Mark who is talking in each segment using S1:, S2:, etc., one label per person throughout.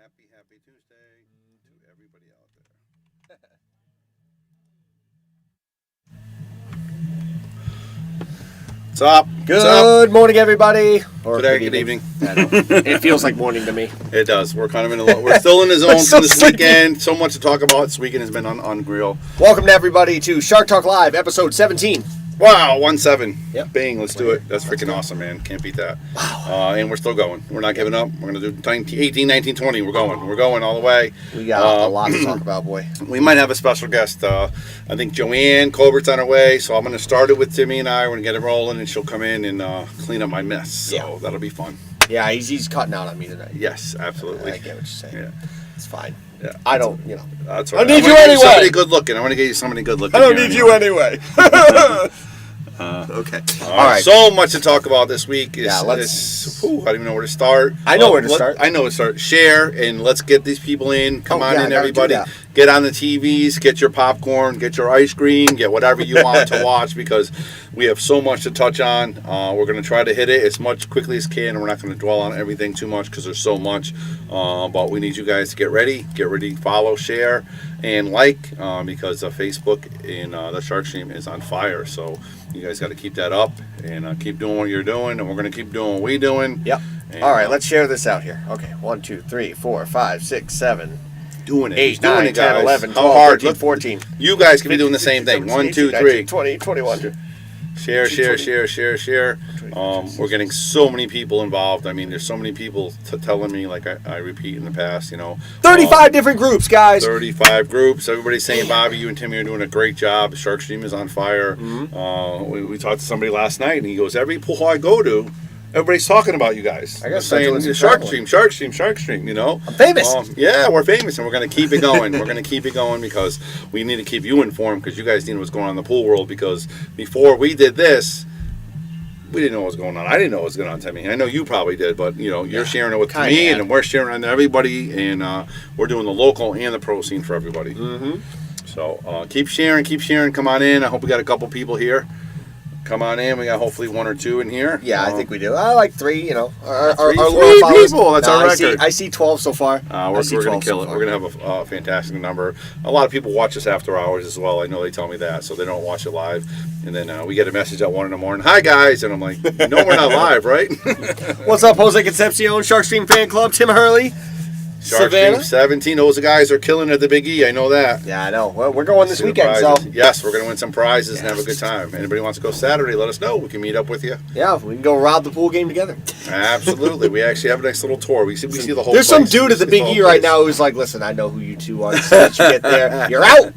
S1: Happy Tuesday to everybody out there. What's up?
S2: Good morning, everybody.
S1: Or good evening.
S2: I know. It feels like morning to me.
S1: It does. We're kind of in we're still in the zone
S2: so
S1: for this
S2: sleepy.
S1: weekend. So much to talk about. This weekend has been unreal.
S2: Welcome to everybody to Shark Talk Live, episode 17.
S1: Wow, 1-7.
S2: Yep.
S1: Bang, let's do it. That's freaking awesome, man. Can't beat that.
S2: Wow.
S1: And we're still going. We're not giving up. We're going to do 19, 18, 19, 20. We're going. We're going all the way.
S2: We got a lot to talk about, boy.
S1: We might have a special guest. I think Joanne Colbert's on her way, so I'm going to start it with Timmy and I. We're going to get it rolling, and she'll come in and clean up my mess. So that'll be fun.
S2: Yeah, he's cutting out on me tonight.
S1: Yes, absolutely.
S2: I get what you're saying.
S1: Yeah.
S2: It's fine.
S1: Yeah.
S2: I don't,
S1: That's
S2: I
S1: right.
S2: need
S1: I'm
S2: you
S1: gonna get
S2: anyway.
S1: Somebody good looking. I want to get you somebody good looking.
S2: I don't
S1: here
S2: need you anyway. Okay. All right.
S1: So much to talk about this week.
S2: Yeah,
S1: I don't even know where to start.
S2: I know where to start.
S1: I know where to start. Share and let's get these people in. Come on
S2: yeah,
S1: in,
S2: I gotta do
S1: everybody.
S2: that.
S1: Get on the TVs. Get your popcorn. Get your ice cream. Get whatever you want to watch because we have so much to touch on. We're going to try to hit it as much quickly as can. And we're not going to dwell on everything too much because there's so much. But we need you guys to get ready. Get ready. Follow, share, and like because Facebook and the Shark Stream is on fire. So you guys got to keep that up and keep doing what you're doing. And we're going to keep doing what we're doing.
S2: Yep.
S1: And,
S2: All right, let's share this out here. Okay, 1, 2, 3, 4, 5, 6, 7,
S1: doing it.
S2: 8,
S1: He's doing
S2: 9,
S1: it,
S2: 10,
S1: guys.
S2: 11,
S1: How
S2: 12,
S1: hard?
S2: 13,
S1: Look,
S2: 14.
S1: you guys can be doing the same thing. 1, 2, 3.
S2: 20, 21.
S1: Share. We're getting so many people involved. I mean, there's so many people telling me, like I repeat in the past,
S2: 35 different groups, guys.
S1: 35 groups. Everybody's saying, Bobby, you and Timmy are doing a great job. Shark Stream is on fire.
S2: Mm-hmm.
S1: We talked to somebody last night, and he goes, every pool I go to, everybody's talking about you guys.
S2: I guess
S1: They're saying
S2: doing some
S1: Shark
S2: traveling.
S1: Stream.
S2: I'm famous.
S1: Yeah, we're famous, and we're going to keep it going. We're going to keep it going because we need to keep you informed because you guys need what's going on in the pool world because before we did this, we didn't know what was going on. I didn't know what was going on, Timmy. I know you probably did, but you're sharing it with me, and we're sharing it with everybody, and we're doing the local and the pro scene for everybody.
S2: Mm-hmm.
S1: So keep sharing. Come on in. I hope we got a couple people here. Come on in. We got hopefully 1 or 2 in here.
S2: Yeah, I think we do. I like 3, Our
S1: Three
S2: loyal followers.
S1: people. That's our record.
S2: I see 12 so far.
S1: We're going to kill it. We're going to have a fantastic number. A lot of people watch us after hours as well. I know they tell me that, so they don't watch it live. And then we get a message at 1 in the morning. Hi, guys. And I'm like, we're not live, right?
S2: What's up, Jose Concepcion, Shark Stream Fan Club, Tim Hurley,
S1: Shark
S2: Savannah?
S1: Stream 17. Those guys are killing at the Big E. I know that.
S2: Yeah, I know. Well, we're going this
S1: See the
S2: weekend, so
S1: prizes. Yes, we're going to win some prizes and have a good time. Anybody wants to go Saturday, let us know. We can meet up with you.
S2: yeah, we can go rob the pool game together.
S1: Absolutely. We actually have a nice little tour. We see the whole
S2: There's
S1: place.
S2: some dude at the
S1: We see
S2: Big
S1: whole
S2: E right
S1: place.
S2: now who's like, listen, I know who you two are. As soon as you get there, you're out.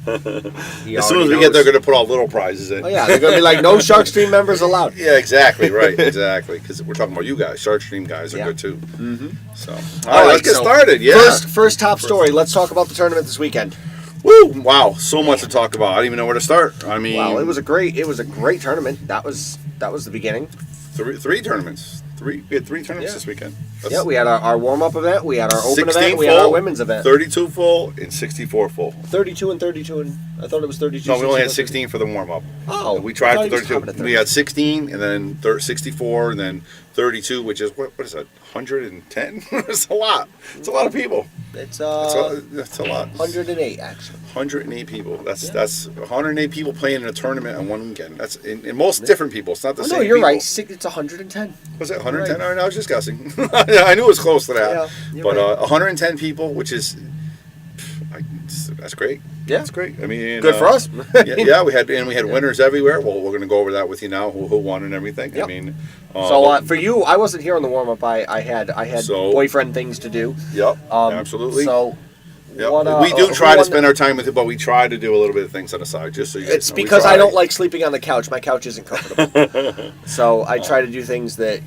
S1: As soon as we get there, they're going to put all little prizes in.
S2: Oh, yeah, they're going to be like, no Shark Stream members allowed.
S1: Yeah, exactly. Right. Exactly. Because we're talking about you guys. Shark Stream guys are
S2: Yeah.
S1: good too.
S2: Mm-hmm.
S1: So, all right, let's get started. Yeah.
S2: First top story. Let's talk about the tournament this weekend.
S1: Woo! Wow, so much to talk about. I don't even know where to start. I mean,
S2: Wow, it was a great tournament. That was the beginning.
S1: three tournaments. We had 3 tournaments this weekend.
S2: Yeah, we had our warm-up event, we had our open
S1: 16
S2: event, we had our
S1: full,
S2: women's event.
S1: 32 full and 64 full.
S2: 32 and 32, and I thought it was 32.
S1: No, we only had
S2: 16.
S1: 16 for the warm up.
S2: Oh,
S1: we
S2: I
S1: tried
S2: thought
S1: for
S2: he was topping
S1: 32.
S2: at
S1: We had 16 and then 64 and then 32, which is what is that? 110? It's a lot. It's a lot of people.
S2: It's
S1: That's a lot.
S2: 108 actually.
S1: 108 people. That's 108 people playing in a tournament on one weekend. That's in most different people. It's not the
S2: Oh,
S1: same.
S2: no, you're
S1: people.
S2: right. It's 110.
S1: Was it 110?
S2: Right.
S1: All right, I was just guessing. I knew it was close to that.
S2: Yeah, you're
S1: but
S2: right.
S1: 110 people, which is that's great.
S2: Yeah.
S1: That's great. I mean,
S2: Good for us.
S1: yeah, we had winners everywhere. Well, we're going to go over that with you now. Who won and everything.
S2: Yep.
S1: I mean,
S2: So for you, I wasn't here on the warm up. I had
S1: So-
S2: boyfriend things to do.
S1: Yep. Absolutely.
S2: So
S1: Yep.
S2: what,
S1: we do
S2: who
S1: try to
S2: won
S1: spend our time with it, but we try to do a little bit of things on the side, just so you.
S2: It's
S1: guys know. We
S2: because
S1: try.
S2: I don't like sleeping on the couch. My couch isn't comfortable. So I try to do things that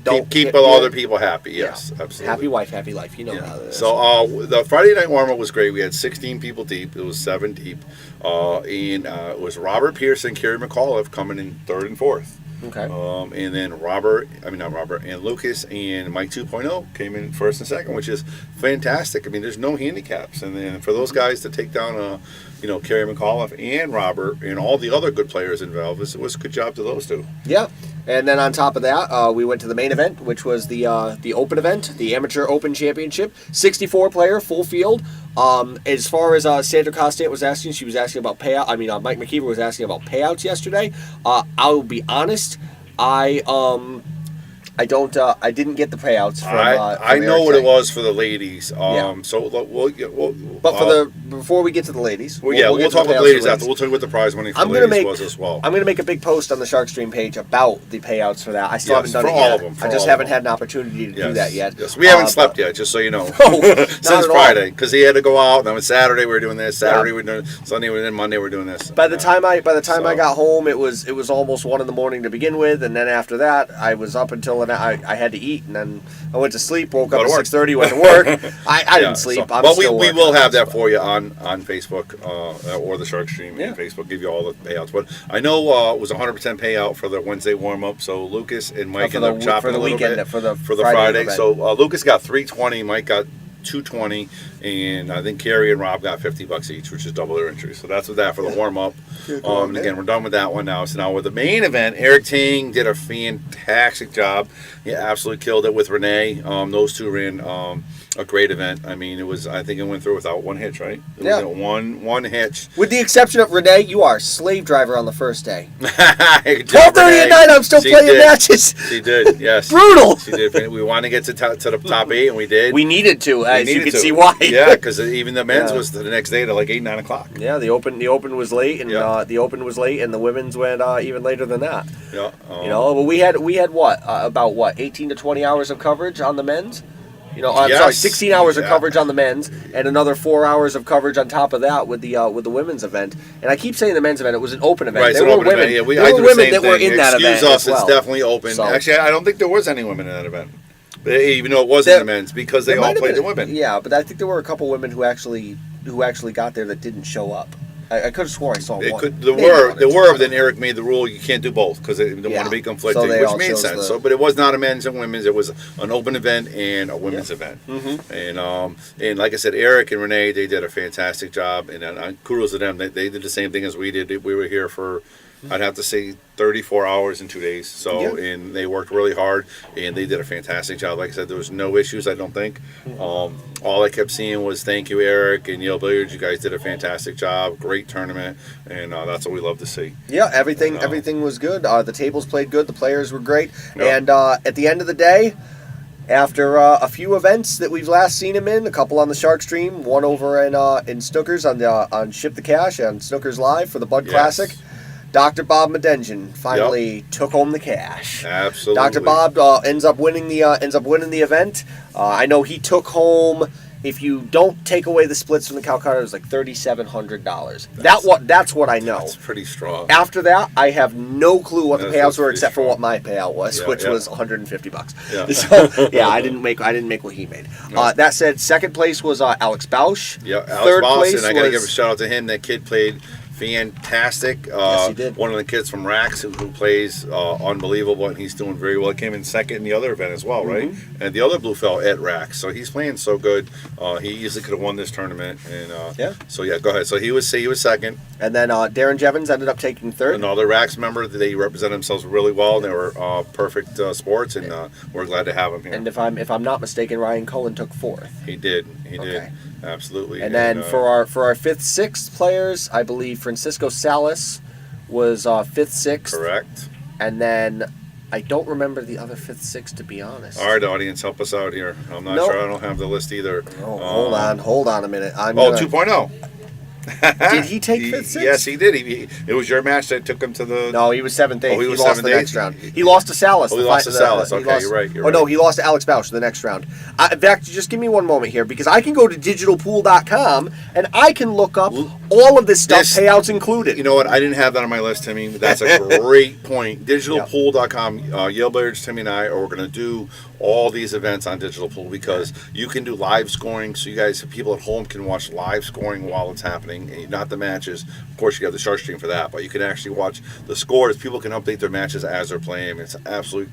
S2: don't
S1: keep all other people happy. Yes, absolutely.
S2: Happy wife, happy life. You know how that is.
S1: So the Friday night warm-up was great. We had 16 people deep. It was 7 deep. And it was Robert Pearson, Kerry McAuliffe coming in 3rd and 4th.
S2: Okay.
S1: And then not Robert, and Lucas and Mike 2.0 came in 1st and 2nd, which is fantastic. I mean, there's no handicaps. And then for those guys to take down, Kerry McAuliffe and Robert and all the other good players involved, it was a good job to those two.
S2: Yeah. And then on top of that, we went to the main event, which was the open event, the Amateur Open Championship. 64 player, full field. As far as Sandra Costant was asking, she was asking about payout. I mean, Mike McKeever was asking about payouts yesterday. I'll be honest, I didn't get the payouts from.
S1: I know what it was for the ladies.
S2: Yeah.
S1: So
S2: But before we get to the ladies,
S1: we'll
S2: get
S1: talk
S2: to
S1: about the ladies after. We'll tell you what the prize money for
S2: I'm
S1: the
S2: gonna
S1: ladies
S2: make
S1: was as well.
S2: I'm gonna make a big post on the Sharkstream page about the payouts for that. I still haven't done
S1: for
S2: it
S1: all
S2: yet.
S1: of them, for
S2: I just
S1: all
S2: haven't
S1: of
S2: had an opportunity to do
S1: Yes,
S2: that yet.
S1: Yes, we haven't
S2: But-
S1: slept yet, just so you know.
S2: No, not
S1: Since
S2: at all.
S1: Friday, because he had to go out. And then on Saturday we were doing this. Saturday we were doing Sunday, and then Monday we're doing this.
S2: By the time I
S1: So-
S2: got home, it was almost 1 a.m. to begin with, and then after that, I was up until I had to eat, and then I went to sleep. Woke
S1: Go
S2: up
S1: to
S2: at
S1: work.
S2: 6:30, went to work. I didn't sleep. I'm
S1: But
S2: still
S1: we
S2: working
S1: will
S2: on
S1: have
S2: this,
S1: that
S2: but-
S1: for you on Facebook or the Shark Stream
S2: Yeah.
S1: and Facebook. Give you all the payouts. But I know it was 100% payout for the Wednesday warm up. So Lucas and Mike
S2: for
S1: ended up
S2: the-
S1: chopping
S2: for the
S1: a little
S2: weekend,
S1: bit
S2: for the
S1: Friday.
S2: event.
S1: So Lucas got 320, Mike got 220, and I think Carrie and Rob got $50 each, which is double their entry. So that's what that for the warm up. And again, we're done with that one now. So now with the main event, Eric Ting did a fantastic job. He absolutely killed it with Renee. Those two ran a great event. I mean, I think it went through without one hitch, right? It
S2: Yeah.
S1: was one hitch.
S2: With the exception of Renee, you are a slave driver on the first day.
S1: 12:30
S2: 12:30 at night, I'm still playing matches.
S1: She did, yes.
S2: Brutal.
S1: She did. We wanted to get to the top 8, and we did.
S2: We needed to, as you
S1: needed
S2: can
S1: to.
S2: see why.
S1: Yeah, because even the men's
S2: Yeah.
S1: was the next day to like 8, 9 o'clock.
S2: Yeah, the open was late, and
S1: Yeah.
S2: the women's went even later than that.
S1: Yeah.
S2: But we had what about 18 to 20 hours of coverage on the men's. I'm
S1: Yes.
S2: sorry, 16 hours of
S1: Yeah.
S2: coverage on the men's, and another 4 hours of coverage on top of that with the women's event. And I keep saying the men's event; it was an open event.
S1: Right, it's
S2: there
S1: an
S2: were
S1: open
S2: women.
S1: event. Yeah,
S2: there
S1: I
S2: were
S1: do the
S2: women
S1: same
S2: that were
S1: thing.
S2: in that
S1: Excuse
S2: event
S1: us,
S2: as well.
S1: it's definitely open.
S2: So-
S1: Actually, I don't think there was any women in that event, even though it wasn't the men's, because they
S2: There
S1: all
S2: might have
S1: played the
S2: been-
S1: women.
S2: Yeah, but I think there were a couple women who actually got there that didn't show up. I could have sworn I saw
S1: It
S2: one.
S1: could.
S2: Maybe
S1: There
S2: one or
S1: were.
S2: two.
S1: Then Eric made the rule you can't do both because they didn't want to be conflicting,
S2: So they
S1: which
S2: all
S1: made
S2: chose
S1: sense.
S2: the-
S1: So, but it was not a men's and women's. It was an open event and a women's event.
S2: Mm-hmm.
S1: And like I said, Eric and Renee, they did a fantastic job, and kudos to them. They did the same thing as we did. We were here for, I'd have to say, 34 hours in 2 days. So,
S2: Yeah.
S1: and they worked really hard, and they did a fantastic job. Like I said, there was no issues, I don't think. All I kept seeing was thank you, Eric and Yale Billiards. You guys did a fantastic job. Great tournament, and that's what we love to see.
S2: Yeah, everything was good. The tables played good. The players were great.
S1: Yep.
S2: And at the end of the day, after a few events that we've last seen him in, a couple on the Shark Stream, one over in Snookers on Ship the Cash on Snookers Live for the Bud
S1: Yes.
S2: Classic, Dr. Bob Medenjen finally took home the cash.
S1: Absolutely.
S2: Dr. Bob ends up winning the event. I know he took home. If you don't take away the splits from the Calcutta, it was like $3,700. That's what I know.
S1: That's pretty strong.
S2: After that, I have no clue what the
S1: That's
S2: payouts were
S1: pretty
S2: except for
S1: strong.
S2: what my payout was,
S1: Yeah,
S2: which
S1: yeah.
S2: was $150.
S1: Yeah.
S2: So yeah, I didn't make what he made.
S1: No.
S2: That said, second place was Alex Bausch.
S1: Yeah, Alex
S2: Third
S1: Boston.
S2: place
S1: I got to give a
S2: was
S1: shout out to him. That kid played fantastic.
S2: Yes, he did.
S1: One of the kids from Rax who plays unbelievable, and he's doing very well. He came in second in the other event as well, right?
S2: Mm-hmm.
S1: And the other blue fell at Rax, so he's playing so good. He easily could have won this tournament. And
S2: Yeah.
S1: So yeah, go ahead. So he was second.
S2: and then Darren Jevons ended up taking third.
S1: Another Rax member. They represent themselves really well. They were perfect sports, and we're glad to have them here.
S2: And if I'm not mistaken, Ryan Cullen took fourth.
S1: He did.
S2: Okay.
S1: Absolutely.
S2: And then for our fifth, sixth players, I believe Francisco Salas was fifth, sixth.
S1: correct.
S2: And then I don't remember the other fifth, sixth, to be honest.
S1: All right, audience, help us out here. I'm not
S2: Nope.
S1: sure. I don't have the list either.
S2: Oh, hold on a minute. I'm
S1: Oh,
S2: gonna-
S1: 2.0.
S2: Did he take fifth, sixth?
S1: Yes, he did. It was your match that took him to the.
S2: No, he was seventh, eighth.
S1: Oh, he was
S2: lost
S1: seventh,
S2: the
S1: eighth?
S2: next round. He lost to Salas.
S1: Oh, he lost to Salas.
S2: he
S1: Okay,
S2: lost-
S1: you're right, you're
S2: Oh, no,
S1: right.
S2: he lost to Alex Bausch the next round. In fact, just give me one moment here because I can go to digitalpool.com and I can look up all of this stuff, payouts included.
S1: You know what? I didn't have that on my list, Timmy. That's a great point. Digitalpool.com, Yale Billiards, Timmy and I are going to do all these events on Digital Pool because you can do live scoring, so you guys, people at home, can watch live scoring while it's happening, and not the matches. Of course, you have the Shark Stream for that, but you can actually watch the scores. People can update their matches as they're playing. It's an absolutely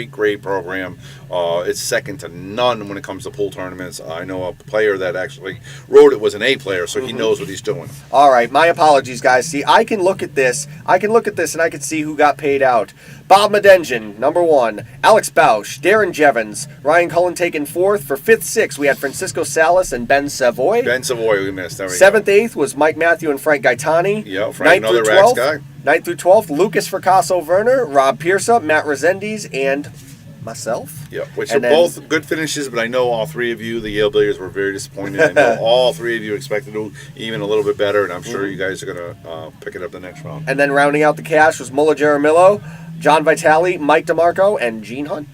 S1: great program. It's second to none when it comes to pool tournaments. I know a player that actually wrote it was an A player, so he knows what he's doing.
S2: All right, my apologies, guys. See, I can look at this and I can see who got paid out. Bob Medengen, number 1. Alex Bausch, Darren Jevons, Ryan Cullen taken 4th. For 5th, 6th, we had Francisco Salas and Ben Savoy.
S1: Ben Savoy, we missed. There we
S2: 7th, 8th was Mike Matthew and Frank Gaetani.
S1: Yeah, Frank, another Rax guy.
S2: 9th through 12th, Lucas Fracasso Werner, Rob Pierce, Matt Resendiz, and myself.
S1: Yeah, which
S2: And
S1: are
S2: then-
S1: both good finishes, but I know all three of you, the Yale Billiards, were very disappointed. I know all three of you expected to do even a little bit better, and I'm sure you guys are going to pick it up the next round.
S2: And then rounding out the cash was Mulla Jaramillo, John Vitale, Mike DeMarco, and Gene Hunt.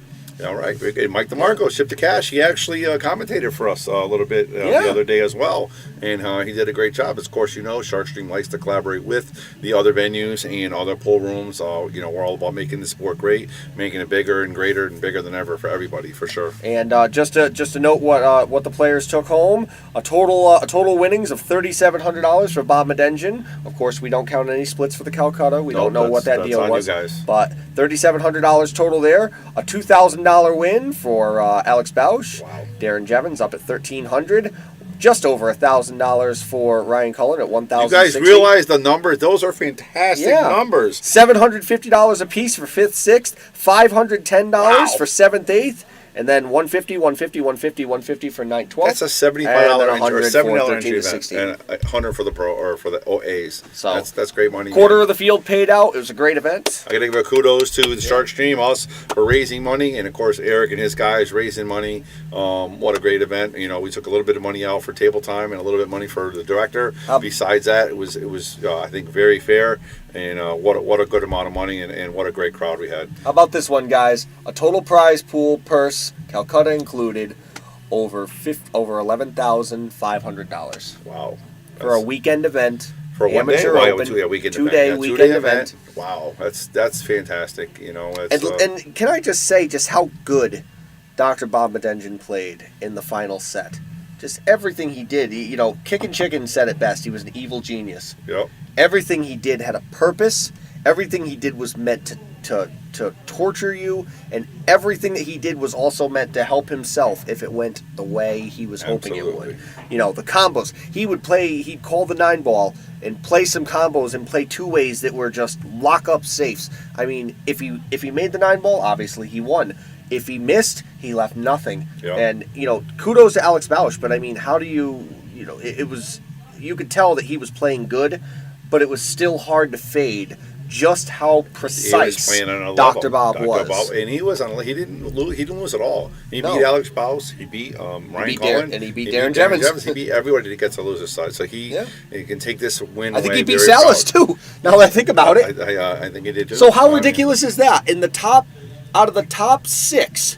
S1: All right. Mike DeMarco, Ship to Cash, he actually commentated for us a little bit
S2: Yeah.
S1: the other day as well, and he did a great job. Of course, Sharkstream likes to collaborate with the other venues and other pool rooms. We're all about making the sport great, making it bigger and greater and bigger than ever for everybody, for sure.
S2: And just to note what the players took home, a total winnings of $3,700 for Bob Medengen. Of course, we don't count any splits for the Calcutta. We don't know what that
S1: that's
S2: deal
S1: on
S2: was.
S1: you guys.
S2: But $3,700 total there. A $2,000 win for Alex Bausch.
S1: Wow.
S2: Darren Jevons up at $1,300. Just over $1,000 for Ryan Cullen at $1,060.
S1: You guys realize the numbers? Those are fantastic numbers.
S2: $750 a piece for 5th, 6th, $510
S1: Wow.
S2: for 7th, 8th, and then $150, $150, $150, $150 for 9th, 12th.
S1: That's a $75
S2: and then
S1: entry or
S2: $100
S1: $70
S2: for
S1: entry
S2: 13 to
S1: event,
S2: 16.
S1: and $100 for the pro or for the OAs.
S2: So,
S1: that's great money.
S2: Quarter
S1: man.
S2: of the field paid out. It was a great event.
S1: I gotta give a kudos to the Sharkstream, us for raising money, and of course Eric and his guys raising money. What a great event! We took a little bit of money out for table time and a little bit of money for the director. Besides that, it was I think very fair, and what a good amount of money, and what a great crowd we had.
S2: How about this one, guys? A total prize pool purse, Calcutta included, over $11,500
S1: Wow!
S2: for a weekend event.
S1: For one day,
S2: Amateur Open,
S1: weekend
S2: two-day
S1: event.
S2: weekend event.
S1: Wow, that's fantastic. That's,
S2: And can I just say just how good Dr. Bob Medengen played in the final set? Just everything he did. Kickin' Chicken said it best. He was an evil genius.
S1: yep.
S2: Everything he did had a purpose. Everything he did was meant to torture you, and everything that he did was also meant to help himself if it went the way he was hoping it would. The combos. He'd call the 9-ball and play some combos and play two ways that were just lock-up safes. I mean, if he made the 9-ball, obviously he won. If he missed, he left nothing.
S1: Yep.
S2: And, kudos to Alex Bausch, but I mean, how do you could tell that he was playing good, but it was still hard to fade just how precise Dr. Bob was.
S1: And he didn't lose at all. He
S2: No.
S1: beat Alex Bausch, he beat Ryan Cullen,
S2: and he beat Darren Jevons.
S1: He beat everybody that gets to lose his side. So he can take this win
S2: I think
S1: away
S2: he beat
S1: very
S2: Salas
S1: proud.
S2: too. Now that I think about it.
S1: I think he did too.
S2: So how ridiculous is that? Out of the top 6,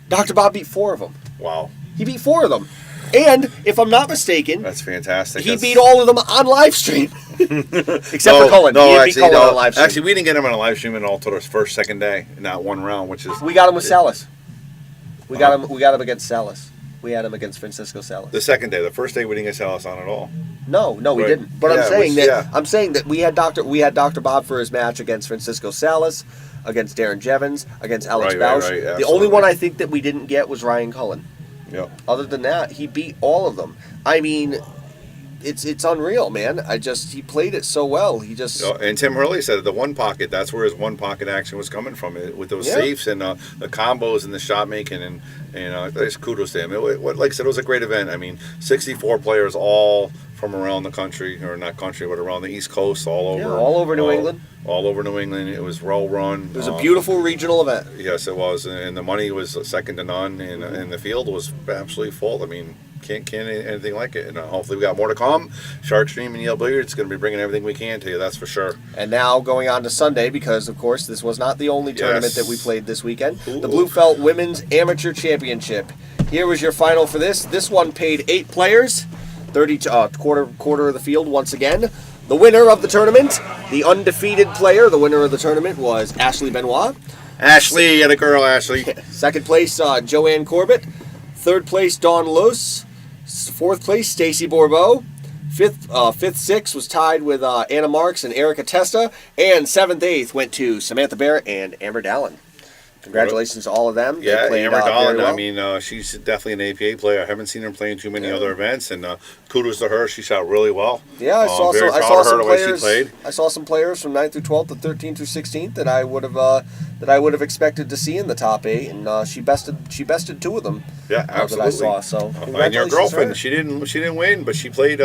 S2: Dr. Bob beat 4 of them.
S1: Wow.
S2: He beat 4 of them. And if I'm not mistaken,
S1: That's fantastic.
S2: he beat all of them on live stream. Except for Cullen.
S1: No,
S2: He
S1: actually,
S2: beat Cullen on live stream.
S1: actually, we didn't get him on a live stream at all until his first, second day, not one round, which is
S2: We got him with Salas. We got him against Salas. We had him against Francisco Salas.
S1: the second day. The first day we didn't get Salas on at all.
S2: No, we
S1: Right.
S2: didn't. But
S1: Yeah,
S2: I'm saying that we had Dr. Bob for his match against Francisco Salas, against Darren Jevons, against Alex
S1: Right,
S2: Bausch.
S1: right,
S2: The
S1: absolutely.
S2: only one I think that we didn't get was Ryan Cullen.
S1: Yep.
S2: Other than that, he beat all of them. I mean, it's unreal, man. He played it so well. He just
S1: And Tim Hurley said the one pocket. That's where his one pocket action was coming from, with those safes and the combos and the shot making, and just kudos to him. Like I said, it was a great event. I mean, 64 players, all from around the country, or not country, but around the East Coast, all over
S2: New England.
S1: All over New England. It was well run.
S2: It was a beautiful regional event.
S1: Yes, it was, and the money was second to none, and the field was absolutely full. I mean, can't anything like it. And hopefully we got more to come. Sharkstream and Yale Billiards is going to be bringing everything we can to you. That's for sure.
S2: And now going on to Sunday, because of course this was not the only tournament that we played this weekend.
S1: Ooh.
S2: The Blue Felt Women's Amateur Championship. Here was your final for this. This one paid 8 players, 30 quarter of the field once again. The winner of the tournament, the undefeated player, the winner of the tournament was Ashley Benoit.
S1: Ashley, you had a girl, Ashley.
S2: Second place, Joanne Corbett. Third place, Dawn Luce. Fourth place, Stacy Bourbeau. Fifth, sixth was tied with Anna Marks and Erica Testa. And 7th, 8th went to Samantha Barrett and Amber Dallin. Congratulations to all of them. They
S1: Yeah,
S2: played,
S1: Amber
S2: very
S1: Dolan.
S2: well.
S1: I mean, she's definitely an APA player. I haven't seen her play in too many other events, and kudos to her. She shot really well.
S2: Yeah, I saw
S1: very
S2: some. I
S1: proud
S2: saw
S1: of her,
S2: some
S1: the way she
S2: players.
S1: played.
S2: I saw some players from 9th through 12th, to 13th through 16th that I would have expected to see in the top 8, and she bested 2 of them.
S1: Yeah, absolutely.
S2: That I saw. So
S1: And your
S2: congratulations to
S1: girlfriend,
S2: her.
S1: she didn't win, but she played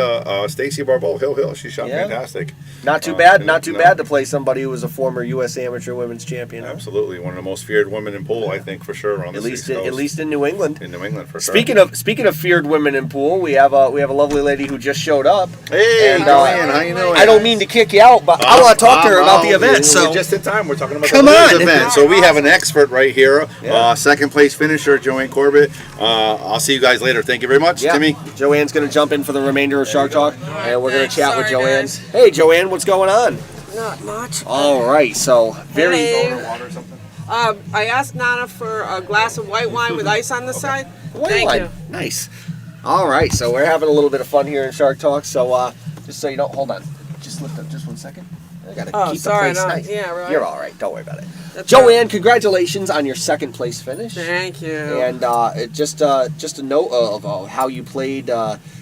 S1: Stacy Barbeau, Hill. She shot
S2: Yeah.
S1: fantastic.
S2: Not too bad.
S1: and,
S2: Not too bad to play somebody who was a former U.S. Amateur Women's Champion. Huh?
S1: Absolutely, one of the most feared women in pool, I think, for sure. On
S2: At
S1: the
S2: least,
S1: East Coast.
S2: at least in New England.
S1: In New England, for sure.
S2: Speaking of feared women in pool, we have a lovely lady who just showed up.
S1: Hey,
S2: And,
S1: Joanne, how you doing?
S2: I don't mean to kick you out, but I want to talk to her about the event. So
S1: we're just in time. We're talking about
S2: Come
S1: the
S2: on.
S1: ladies event. So we have an expert right here,
S2: Yeah.
S1: second place finisher, Joanne Corbett. I'll see you guys later. Thank you very much,
S2: yeah,
S1: Timmy.
S2: Joanne's going to jump in for the remainder of Shark Talk, and we're going to
S3: thanks.
S2: chat with
S3: Sorry,
S2: Joanne.
S3: guys.
S2: Hey, Joanne, what's going on?
S3: Not much.
S2: All right, so very.
S3: Hey.
S1: Water or something?
S3: I asked Nana for a glass of white wine with ice on the side.
S2: White
S3: Thank
S2: wine.
S3: you.
S2: Nice. All right, so we're having a little bit of fun here in Shark Talk. So just so you don't, hold on, just lift up just 1 second. I gotta
S3: Oh,
S2: keep
S3: sorry,
S2: the place
S3: no,
S2: nice.
S3: yeah, right.
S2: You're all right. Don't worry about it.
S3: That's
S2: Joanne, congratulations on your second place finish.
S3: Thank you.
S2: And just a note of how you played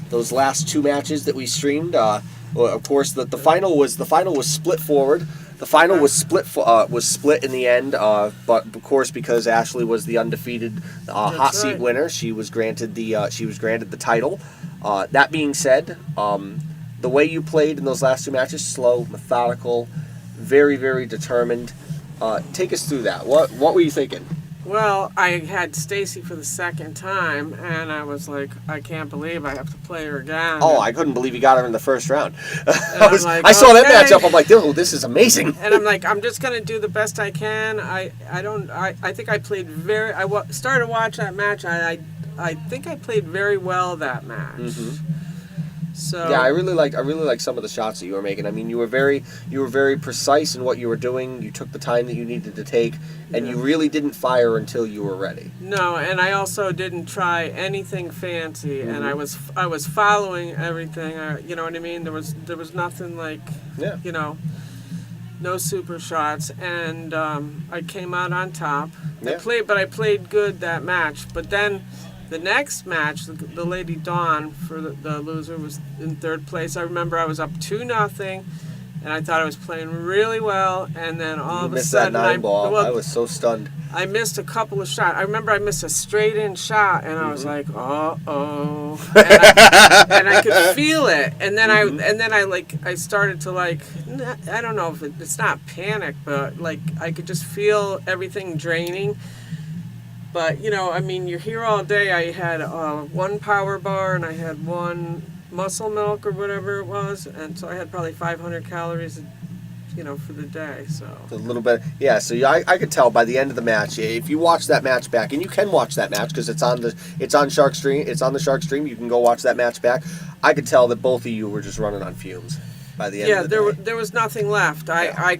S2: those last 2 matches that we streamed. Well, of course, the final was split forward. The final was split in the end, but of course because Ashley was the undefeated hot seat
S3: right.
S2: winner, she was granted the title. That being said, the way you played in those last 2 matches, slow, methodical, very very determined. Take us through that. What were you thinking?
S3: Well, I had Stacy for the second time, and I was like, I can't believe I have to play her again.
S2: Oh, I couldn't believe you got her in the first round.
S3: I'm like,
S2: I saw that
S3: okay.
S2: matchup. I'm like, oh, this is amazing.
S3: And I'm like, I'm just gonna do the best I can. I think I played very. Started to watch that match. I think I played very well that match. So
S2: Yeah, I really like some of the shots that you were making. I mean, you were very precise in what you were doing. You took the time that you needed to take, and you really didn't fire until you were ready.
S3: No, and I also didn't try anything fancy, and I was following everything. You know what I mean? There was nothing like,
S2: Yeah.
S3: you know, no super shots, and I came out on top.
S2: Yeah.
S3: I played good that match. But then the next match, the Lady Dawn for the loser was in 3rd place. I remember I was up 2-0. And I thought I was playing really well, and then all
S2: You
S3: of a
S2: missed that
S3: sudden,
S2: 9 ball.
S3: well,
S2: I was so stunned.
S3: I missed a couple of shots. I remember I missed a straight-in shot, and I was like, "Uh-oh," and I could feel it. And then I started to I don't know if it's not panic, but like I could just feel everything draining. But you know, I mean, you're here all day. I had 1 power bar, and I had 1 muscle milk or whatever it was, and so I had probably 500 calories, you know, for the day. So
S2: A little bit, yeah. So I could tell by the end of the match, if you watch that match back, and you can watch that match because it's on Shark Stream. It's on the Shark Stream. You can go watch that match back. I could tell that both of you were just running on fumes by the end.
S3: yeah,
S2: of the day.
S3: there was nothing left. I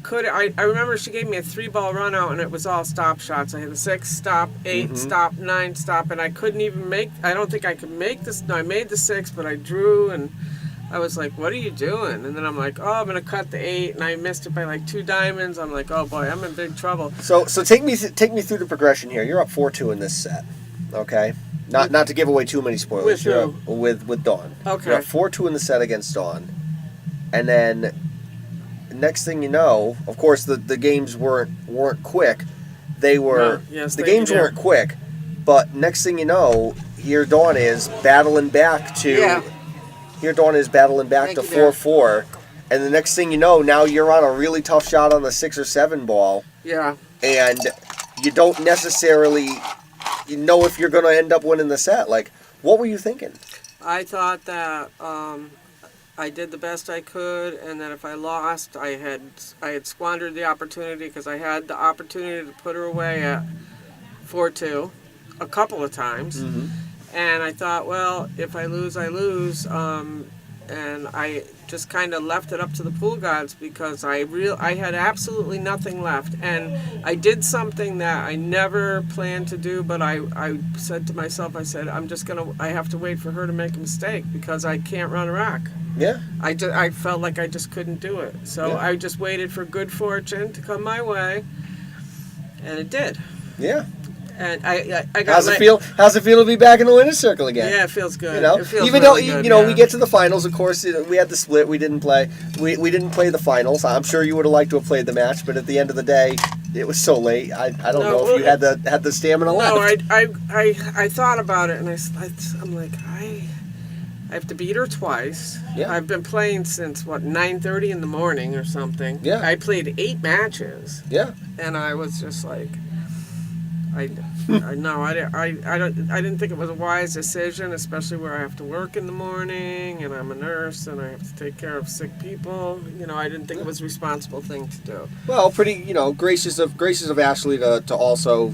S3: remember she gave me a 3-ball run out, and it was all stop shots. I had a 6 stop, 8 stop, 9 stop, and I couldn't even make. I don't think I could make this. No, I made the 6, but I drew, and I was like, "What are you doing?" And then I'm like, "Oh, I'm gonna cut the 8," and I missed it by like 2 diamonds. I'm like, "Oh boy, I'm in big trouble."
S2: So take me through the progression here. You're up 4-2 in this set, okay? Not to give away too many spoilers.
S3: With
S2: You're
S3: who?
S2: up with Dawn.
S3: Okay.
S2: You're up 4-2 in the set against Dawn, and then next thing you know, of course the games weren't quick. They were
S3: No, yes,
S2: the
S3: they
S2: games
S3: began.
S2: weren't quick, but next thing you know, here Dawn is battling back to
S3: Yeah.
S2: here Dawn is battling back
S3: Thank
S2: to
S3: you, Dad.
S2: 4-4, and the next thing you know, now you're on a really tough shot on the 6 or 7 ball.
S3: Yeah.
S2: And you don't necessarily know if you're going to end up winning the set. Like, what were you thinking?
S3: I thought that I did the best I could, and that if I lost, I had squandered the opportunity, because I had the opportunity to put her away at 4-2 a couple of times, and I thought, well, if I lose, I lose, and I just kind of left it up to the pool gods, because I had absolutely nothing left, and I did something that I never planned to do, but I said to myself, I said, I have to wait for her to make a mistake, because I can't run a rack.
S2: Yeah.
S3: I felt like I just couldn't do it, so
S2: Yeah.
S3: I just waited for good fortune to come my way, and it did.
S2: Yeah.
S3: And I got
S2: How's it feel? How's it feel to be back in the winner's circle again?
S3: Yeah, it feels good.
S2: You know,
S3: it feels
S2: even
S3: really
S2: though
S3: good,
S2: you know
S3: yeah.
S2: we get to the finals. Of course, we had the split. We didn't play. We didn't play the finals. I'm sure you would have liked to have played the match, but at the end of the day, it was so late. I don't
S3: No,
S2: know
S3: well,
S2: if you had the stamina
S3: No,
S2: left.
S3: I thought about it, and I'm like, I have to beat her twice.
S2: Yeah.
S3: I've been playing since 9:30 in the morning or something.
S2: Yeah.
S3: I played 8 matches,
S2: Yeah.
S3: and I was just like, I didn't think it was a wise decision, especially where I have to work in the morning, and I'm a nurse, and I have to take care of sick people. You know, I didn't think it was a responsible thing to do.
S2: Well, pretty gracious of Ashley to also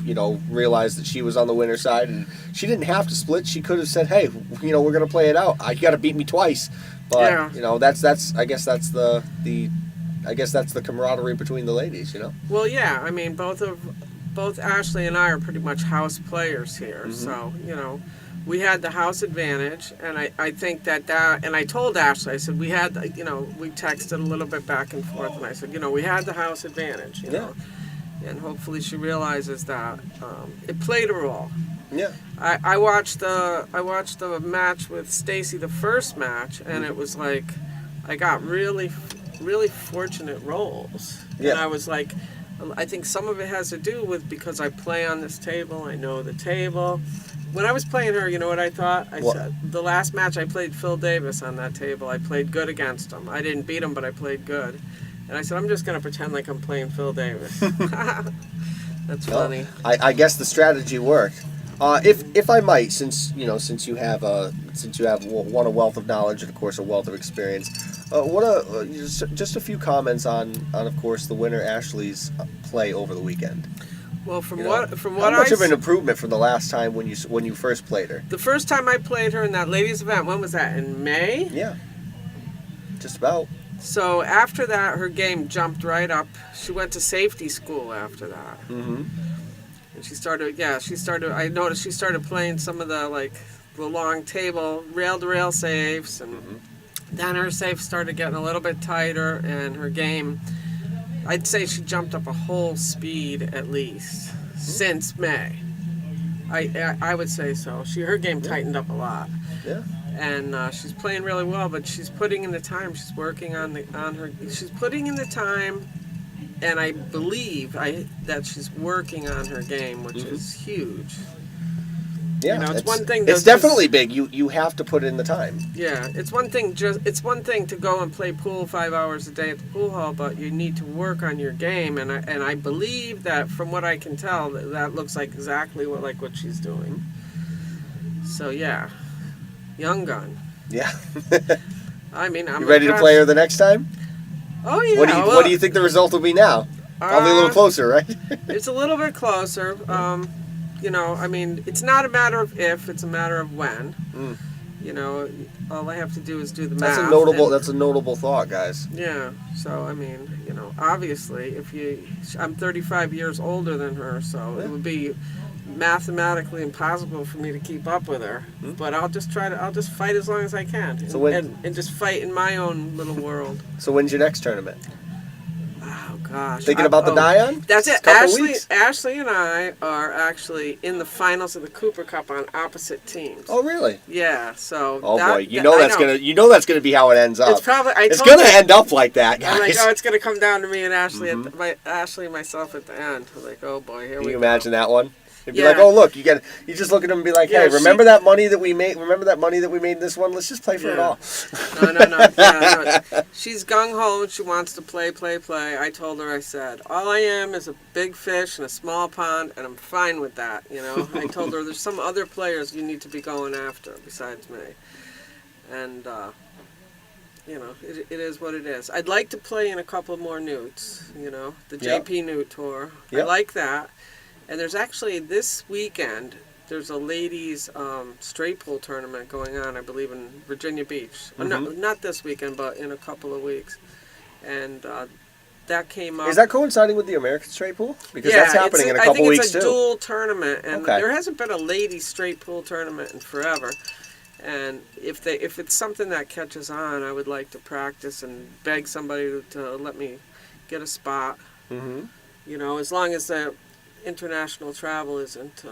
S2: realize that she was on the winner's side, and she didn't have to split. She could have said, "Hey, we're gonna play it out. You got to beat me twice." But
S3: Yeah.
S2: that's I guess that's the camaraderie between the ladies.
S3: Well, yeah, I mean, both Ashley and I are pretty much house players here,
S2: Mm-hmm.
S3: so we had the house advantage, and I think that and I told Ashley, I said we had we texted a little bit back and forth, and I said we had the house advantage, you know, and hopefully she realizes that it played a role.
S2: Yeah.
S3: I watched the match with Stacy, the first match, and it was like I got really fortunate rolls,
S2: Yeah.
S3: and I was like. I think some of it has to do with because I play on this table, I know the table. When I was playing her, you know what I thought? I
S2: What?
S3: said, the last match I played Phil Davis on that table. I played good against him. I didn't beat him, but I played good. And I said, I'm just going to pretend like I'm playing Phil Davis. That's funny.
S2: I guess the strategy worked. If I might, since you have a wealth of knowledge and of course a wealth of experience, just a few comments on of course the winner Ashley's play over the weekend.
S3: Well, from
S2: How
S3: what
S2: much of an improvement from the last time when you first played her?
S3: the first time I played her in that ladies event, when was that? In May?
S2: Yeah, just about.
S3: So after that, her game jumped right up. She went to safety school after that.
S2: Mm-hmm.
S3: And she started, I noticed she started playing some of the long table, rail-to-rail saves, and then her safe started getting a little bit tighter, and her game, I'd say she jumped up a whole speed at least since May. I would say so. Her game tightened up a lot.
S2: Yeah.
S3: And she's playing really well, but she's putting in the time. She's working she's putting in the time, and I believe that she's working on her game, which is huge.
S2: Yeah,
S3: it's one thing.
S2: It's definitely big. You have to put in the time.
S3: Yeah, it's one thing. It's one thing to go and play pool 5 hours a day at the pool hall, but you need to work on your game. And I believe that from what I can tell, that looks like exactly what she's doing. So yeah, young gun.
S2: Yeah.
S3: I mean, I'm
S2: You ready to play her the next time?
S3: Oh yeah.
S2: What do you think the result will be now? Probably a little closer, right?
S3: It's a little bit closer. I mean, it's not a matter of if; it's a matter of when. All I have to do is do the math.
S2: That's a notable thought, guys.
S3: Yeah. So I mean, obviously, I'm 35 years older than her, so it would be mathematically impossible for me to keep up with her. But I'll just fight as long as I can, and just fight in my own little world.
S2: So when's your next tournament?
S3: Oh gosh.
S2: Thinking about the Dion?
S3: That's it.
S2: Couple weeks?
S3: Ashley and I are actually in the finals of the Cooper Cup on opposite teams.
S2: Oh really?
S3: Yeah. So.
S2: Oh boy, that's gonna be how it ends up.
S3: It's probably.
S2: It's gonna end up like that, guys.
S3: I'm like, it's gonna come down to me and Ashley, Ashley and myself at the end. I'm like, oh boy, here we go.
S2: Can you imagine that one? It'd be
S3: Yeah.
S2: like, oh look, you just look at them and be like, hey,
S3: Yeah,
S2: remember that money that we made? Remember that money that we made in this one? Let's just play for it
S3: Yeah.
S2: all.
S3: No. Yeah, no. She's gung ho and she wants to play. I told her, I said, all I am is a big fish in a small pond, and I'm fine with that. I told her there's some other players you need to be going after besides me, and it is what it is. I'd like to play in a couple more newts. The
S2: Yep.
S3: JP Newt Tour.
S2: Yep.
S3: I like that. And there's actually this weekend, there's a ladies straight pool tournament going on, I believe, in Virginia Beach. Not this weekend, but in a couple of weeks. And that came up.
S2: Is that coinciding with the American Straight Pool? Because that's happening in a couple
S3: I think
S2: weeks
S3: it's a
S2: too.
S3: dual tournament, and
S2: Okay.
S3: there hasn't been a ladies straight pool tournament in forever. And if it's something that catches on, I would like to practice and beg somebody to let me get a spot.
S2: Mm-hmm.
S3: As long as international travel isn't.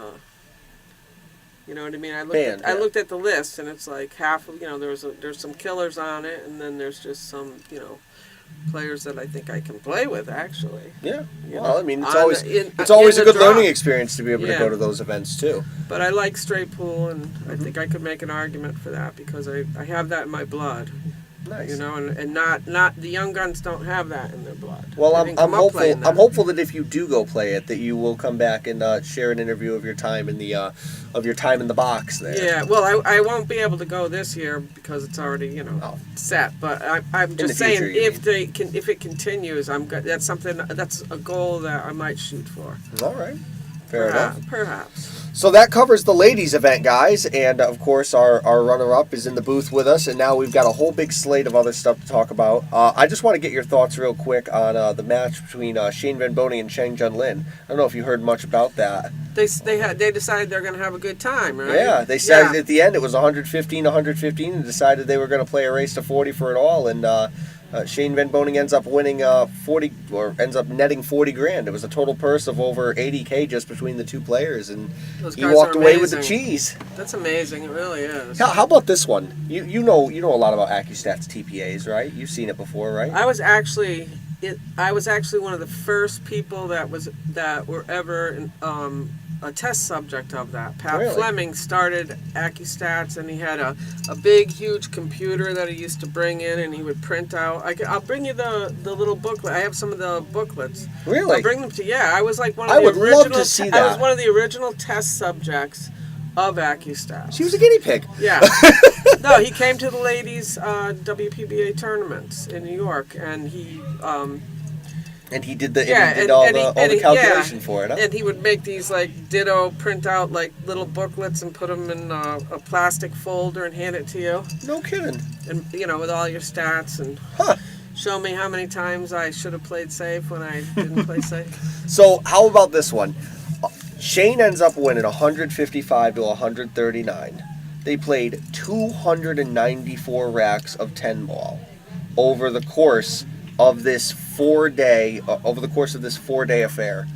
S3: You know what I mean? I
S2: Banned, yeah.
S3: looked at the list, and it's like half of there's some killers on it, and then there's just some players that I think I can play with actually.
S2: Yeah.
S3: You
S2: Well,
S3: know,
S2: I mean, it's
S3: on
S2: always
S3: the- in-
S2: it's always
S3: in
S2: a
S3: the
S2: good
S3: draw.
S2: learning experience to be able to
S3: Yeah.
S2: go to those events too.
S3: But I like straight pool, and I think I could make an argument for that because I have that in my blood.
S2: Nice.
S3: You know, and not the young guns don't have that in their blood.
S2: Well,
S3: They
S2: I'm
S3: didn't come up
S2: hopeful.
S3: playing that.
S2: I'm hopeful that if you do go play it, that you will come back and share an interview of your time in the box there.
S3: Yeah, well, I won't be able to go this year because it's already
S2: Oh.
S3: set. But I'm
S2: the
S3: just saying
S2: future, you
S3: if it continues, that's a goal that I might shoot for.
S2: All right. Fair enough.
S3: Perhaps.
S2: So that covers the ladies' event, guys, and of course our runner-up is in the booth with us, and now we've got a whole big slate of other stuff to talk about. I just want to get your thoughts real quick on the match between Shane Van Boning and Chang Jun Lin. I don't know if you heard much about that.
S3: They decided they're going to have a good time, right?
S2: Yeah, they said at the end it was 115, and decided they were going to play a race to 40 for it all, and Shane Van Boning ends up winning 40, or ends up netting 40 grand. It was a total purse of over 80K just between the two players, and
S3: Those
S2: he
S3: guys
S2: walked
S3: are
S2: away with the
S3: amazing.
S2: cheese.
S3: That's amazing. It really is.
S2: How about this one? You know a lot about AccuStats TPAs, right? You've seen it before, right?
S3: I was actually one of the first people that were ever a test subject of that. Pat
S2: Really?
S3: Fleming started AccuStats, and he had a big, huge computer that he used to bring in, and he would print out. I'll bring you the little booklet. I have some of the booklets.
S2: Really?
S3: I'll bring them to you. Yeah, I was like one of
S2: I
S3: the
S2: would
S3: original.
S2: love to see
S3: I was
S2: that.
S3: one of the original test subjects of AccuStats.
S2: She was a guinea pig.
S3: Yeah. No, he came to the ladies' WPBA tournaments in New York, and he.
S2: And he did the
S3: Yeah,
S2: he did
S3: and-
S2: all
S3: and
S2: the
S3: he-
S2: all
S3: and
S2: the
S3: he-
S2: calculation
S3: yeah.
S2: for it. Huh?
S3: And he would make these like ditto print out like little booklets and put them in a plastic folder and hand it to you,
S2: No kidding.
S3: and with all your stats and
S2: Huh.
S3: show me how many times I should have played safe when I didn't play safe.
S2: So how about this one? Shane ends up winning 155 to 139. They played 294 racks of 10 ball over the course of this 4-day affair.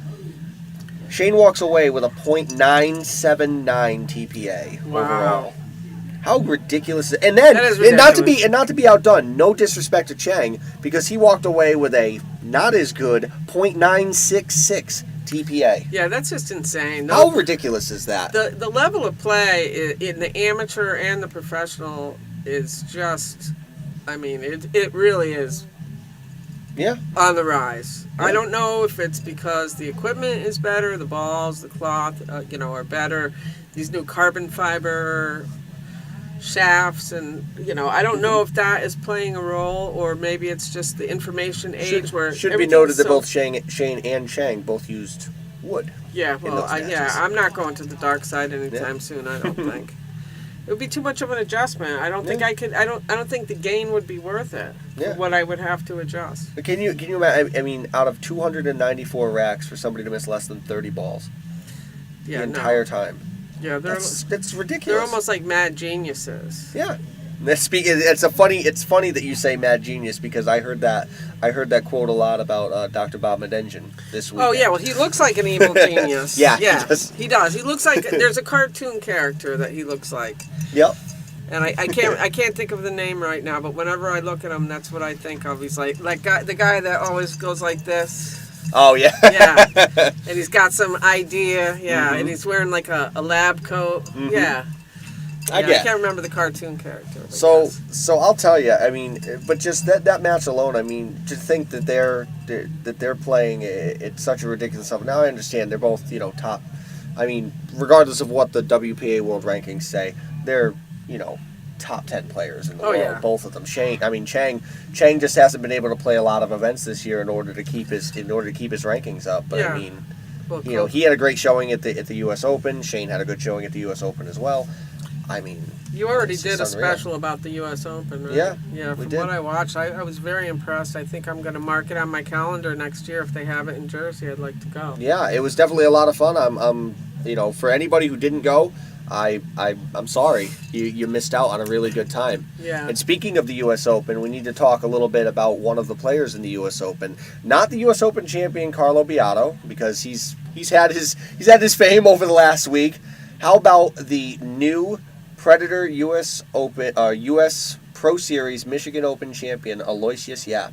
S2: Shane walks away with a .979 TPA
S3: Wow.
S2: overall. How ridiculous! And then,
S3: That is
S2: and not to
S3: ridiculous.
S2: be outdone. No disrespect to Chang, because he walked away with a not as good .966 TPA.
S3: Yeah, that's just insane.
S2: How ridiculous is that?
S3: The level of play in the amateur and the professional is just, I mean, it really is
S2: Yeah.
S3: on the rise.
S2: Yeah.
S3: I don't know if it's because the equipment is better, the balls, the cloth, are better. These new carbon fiber shafts, and I don't know if that is playing a role, or maybe it's just the information age where
S2: Should be
S3: everything's
S2: noted that
S3: so-
S2: both Shane and Chang both used wood.
S3: Yeah,
S2: in
S3: well,
S2: those matches.
S3: I'm not going to the dark side anytime soon. I don't think it would be too much of an adjustment. I don't think
S2: Yeah.
S3: I could. I don't think the gain would be worth it.
S2: Yeah.
S3: For what I would have to adjust.
S2: But can you imagine? I mean, out of 294 racks, for somebody to miss less than 30 balls
S3: Yeah,
S2: the entire time,
S3: Yeah,
S2: that's ridiculous.
S3: they're almost like mad geniuses.
S2: Yeah. It's funny that you say mad genius, because I heard that quote a lot about Dr. Bob Medenjian this week.
S3: Oh yeah, well he looks like an evil genius.
S2: Yeah,
S3: yeah,
S2: he does.
S3: he does. He looks like there's a cartoon character that he looks like,
S2: Yep.
S3: and I can't think of the name right now. But whenever I look at him, that's what I think of. He's like the guy that always goes like this.
S2: Oh yeah.
S3: Yeah, and he's got some idea. Yeah,
S2: Mhm.
S3: and he's wearing like a lab coat.
S2: Mhm.
S3: Yeah.
S2: I
S3: Yeah,
S2: get.
S3: I can't remember the cartoon character. but
S2: So
S3: yes.
S2: I'll tell you. I mean, but just that match alone. I mean, to think that they're playing it's such a ridiculous stuff. Now I understand they're both top. I mean, regardless of what the WPA World Rankings say, they're top 10 players in the world.
S3: yeah.
S2: Both of them. Chang just hasn't been able to play a lot of events this year in order to keep his rankings up. But I
S3: Yeah.
S2: mean,
S3: Well,
S2: he had a great showing at the U.S. Open. Shane had a good showing at the U.S. Open as well. I mean,
S3: you already
S2: it's
S3: did a
S2: just unreal.
S3: special about the U.S. Open, right?
S2: Yeah,
S3: Yeah,
S2: we
S3: from
S2: did.
S3: what I watched, I was very impressed. I think I'm going to mark it on my calendar next year. If they have it in Jersey, I'd like to go.
S2: Yeah, it was definitely a lot of fun. I'm for anybody who didn't go, I'm sorry. You missed out on a really good time.
S3: Yeah.
S2: And speaking of the U.S. Open, we need to talk a little bit about one of the players in the U.S. Open. Not the U.S. Open champion, Carlo Beato, because he's He's had his fame over the last week. How about the new Predator U.S. Open, U.S. Pro Series Michigan Open champion Aloysius Yap?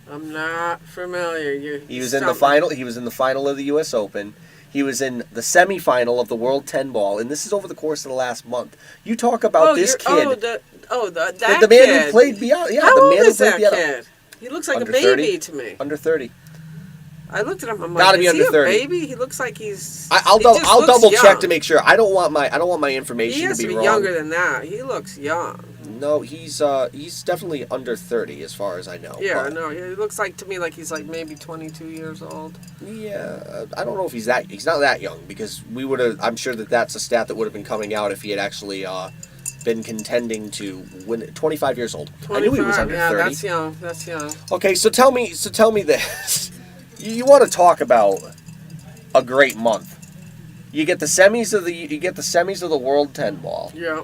S3: I'm not familiar.
S2: He was in the final. He was in the final of the U.S. Open. He was in the semifinal of the World 10 Ball, and this is over the course of the last month. You talk about this kid.
S3: That
S2: the man
S3: kid.
S2: who played beyond. Yeah,
S3: How
S2: the
S3: old
S2: man
S3: is
S2: who played
S3: that
S2: beyond.
S3: kid? He looks like
S2: Under
S3: a baby
S2: 30?
S3: to me.
S2: Under 30.
S3: I looked at him. I'm
S2: Gotta
S3: like,
S2: be
S3: is
S2: under
S3: he a
S2: 30.
S3: baby? He looks like he's.
S2: I'll
S3: he just looks
S2: double check
S3: young.
S2: to make sure. I don't want my information
S3: He has
S2: to
S3: to
S2: be
S3: be
S2: wrong.
S3: younger than that. He looks young.
S2: No, he's definitely under 30 as far as I know.
S3: Yeah,
S2: but,
S3: no, he looks like to me like he's like maybe 22 years old.
S2: Yeah, I don't know if he's not that young because we would have. I'm sure that's a stat that would have been coming out if he had actually been contending to win. 25 years old. I knew he was under 30.
S3: That's young. That's young.
S2: Okay, so tell me this. You want to talk about a great month? You get the semis of the World 10 Ball.
S3: Yeah.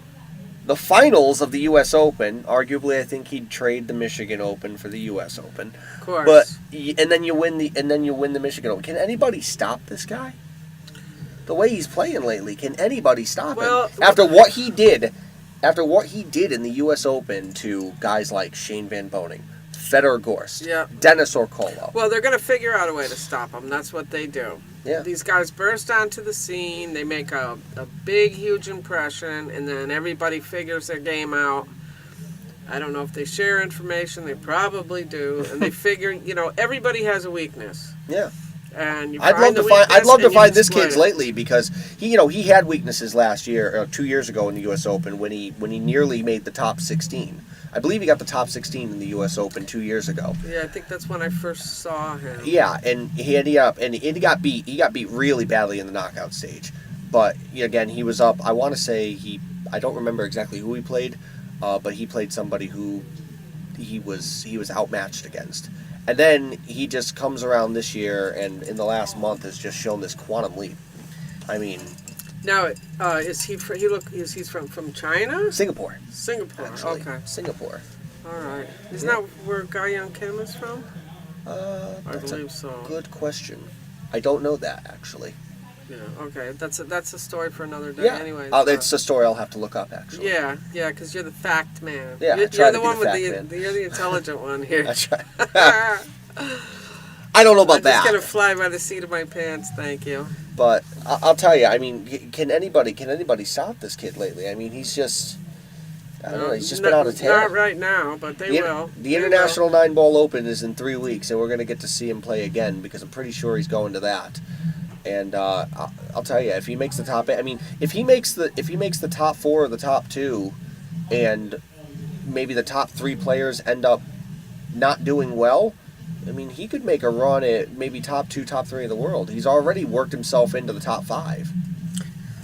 S2: The finals of the U.S. Open. Arguably, I think he'd trade the Michigan Open for the U.S. Open.
S3: Of course.
S2: But and then you win the Michigan Open. Can anybody stop this guy? The way he's playing lately, can anybody stop him? After what he did in the U.S. Open to guys like Shane Van Boening, Fedor Gorst,
S3: Yeah.
S2: Dennis Orkolo.
S3: Well, they're going to figure out a way to stop him. That's what they do.
S2: Yeah.
S3: These guys burst onto the scene. They make a big, huge impression, and then everybody figures their game out. I don't know if they share information. They probably do. And they figure, everybody has a weakness.
S2: Yeah.
S3: And you
S2: I'd
S3: find
S2: love to find this
S3: exploit
S2: kid's
S3: it.
S2: lately because he had weaknesses last year, 2 years ago in the U.S. Open when he nearly made the top 16. I believe he got the top 16 in the U.S. Open 2 years ago.
S3: Yeah, I think that's when I first saw him.
S2: Yeah, and he got beat. He got beat really badly in the knockout stage. But again, he was up. I want to say I don't remember exactly who he played, but he played somebody who he was outmatched against. And then he just comes around this year, and in the last month has just shown this quantum leap. I mean,
S3: Now, is he's from China?
S2: Singapore.
S3: Singapore.
S2: Actually.
S3: Okay.
S2: Singapore.
S3: All right. Isn't that where Guy Young Kim is from? I
S2: That's
S3: believe
S2: a
S3: so.
S2: good question. I don't know that actually.
S3: Yeah. Okay. That's a story for another day.
S2: Yeah.
S3: Anyway.
S2: It's a story I'll have to look up actually.
S3: Yeah. Yeah. Because you're the fact man.
S2: Yeah, I
S3: You're,
S2: try
S3: you're
S2: to
S3: the
S2: be
S3: one
S2: the
S3: with
S2: fact
S3: the
S2: man.
S3: you're the intelligent one here.
S2: That's right. I don't know about
S3: I'm just
S2: that.
S3: gonna fly by the seat of my pants. Thank you.
S2: But I'll tell you, I mean, can anybody stop this kid lately? I mean, he's just, I don't know, he's just been out of town.
S3: Not right now, but they will.
S2: The
S3: They
S2: International 9-Ball Open is in 3 weeks, and we're going to get to see him play again because I'm pretty sure he's going to that. And I'll tell you, if he makes the top 8, I mean, if he makes the top 4 or the top 2, and maybe the top 3 players end up not doing well, I mean, he could make a run at maybe top 2, top 3 in the world. He's already worked himself into the top 5.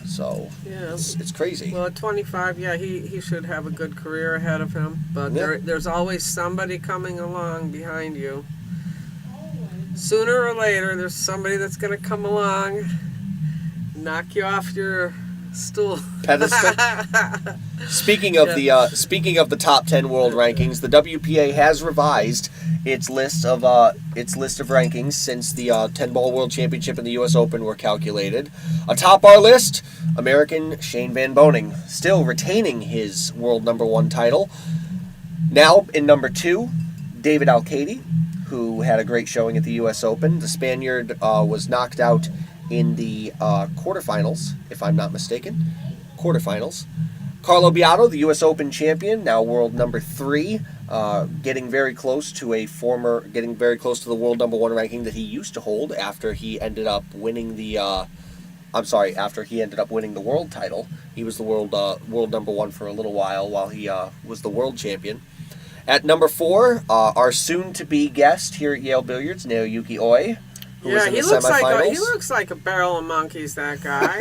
S2: So,
S3: Yeah.
S2: it's crazy.
S3: Well, at 25, yeah, he should have a good career ahead of him. But
S2: Yeah.
S3: there's always somebody coming along behind you. Sooner or later, there's somebody that's going to come along, knock you off your stool.
S2: Pedestal. Speaking of the top 10 world rankings, the WPA has revised its list of rankings since the 10 Ball World Championship and the U.S. Open were calculated. Atop our list, American Shane Van Boening, still retaining his world number 1 title. Now in number 2, David Alcade, who had a great showing at the U.S. Open. The Spaniard was knocked out in the quarterfinals, if I'm not mistaken. Quarterfinals. Carlo Beato, the U.S. Open champion, now world number 3, getting very close to the world number 1 ranking that he used to hold after he ended up winning the world title. He was the world number 1 for a little while he was the world champion. At number 4, our soon-to-be guest here at Yale Billiards, Naoyuki Oi, who was in the semifinals.
S3: He looks like a barrel of monkeys, that guy.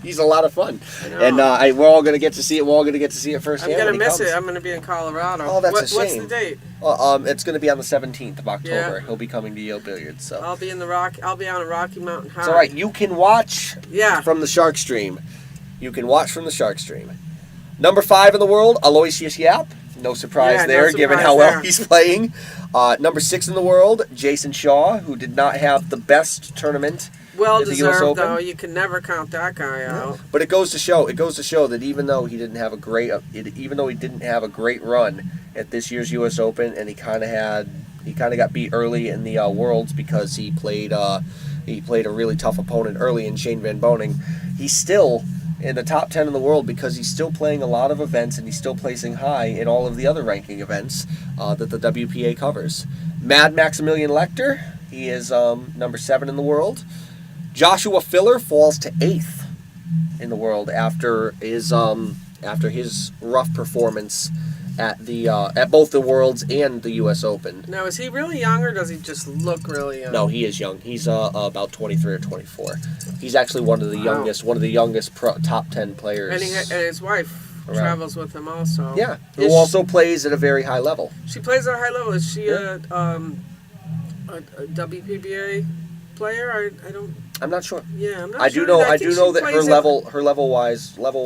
S2: He's a lot of fun,
S3: know.
S2: and we're all going to get to see it. We're all going to get to see it firsthand.
S3: I'm going to
S2: when he
S3: miss
S2: comes.
S3: it. I'm going to be in Colorado.
S2: Oh, that's a
S3: What's
S2: shame.
S3: the date?
S2: It's going to be on the 17th of October.
S3: Yeah.
S2: He'll be coming to Yale Billiards. So
S3: I'll be on a Rocky Mountain High.
S2: it's all right. You can watch
S3: Yeah.
S2: from the Shark Stream. Number 5 in the world, Aloysius Yap. No surprise
S3: Yeah, no
S2: there, given
S3: surprise
S2: how well
S3: there.
S2: he's playing. Number 6 in the world, Jason Shaw, who did not have the best tournament
S3: Well
S2: at the US
S3: deserved
S2: Open.
S3: though. You can never count that guy out.
S2: But it goes to show that even though he didn't have a great run at this year's U.S. Open, and he kind of got beat early in the Worlds because he played a really tough opponent early in Shane Van Boening. He's still in the top 10 in the world because he's still playing a lot of events and he's still placing high in all of the other ranking events that the WPA covers. Mad Maximilian Lecter, he is number 7 in the world. Joshua Filler falls to 8th in the world after his rough performance at both the Worlds and the U.S. Open.
S3: Now, is he really young or does he just look really young?
S2: No, he is young. He's about 23 or 24. He's actually one of the
S3: Wow.
S2: youngest top 10 players.
S3: And his wife
S2: Around.
S3: travels with him also.
S2: Yeah, who
S3: Is
S2: also plays at a very high level.
S3: she plays at a high level. Is she
S2: Yeah.
S3: a WPBA player? I don't.
S2: I'm not sure.
S3: Yeah, I'm not
S2: I
S3: sure.
S2: do know. I
S3: think
S2: do know
S3: she
S2: that her
S3: plays at-
S2: level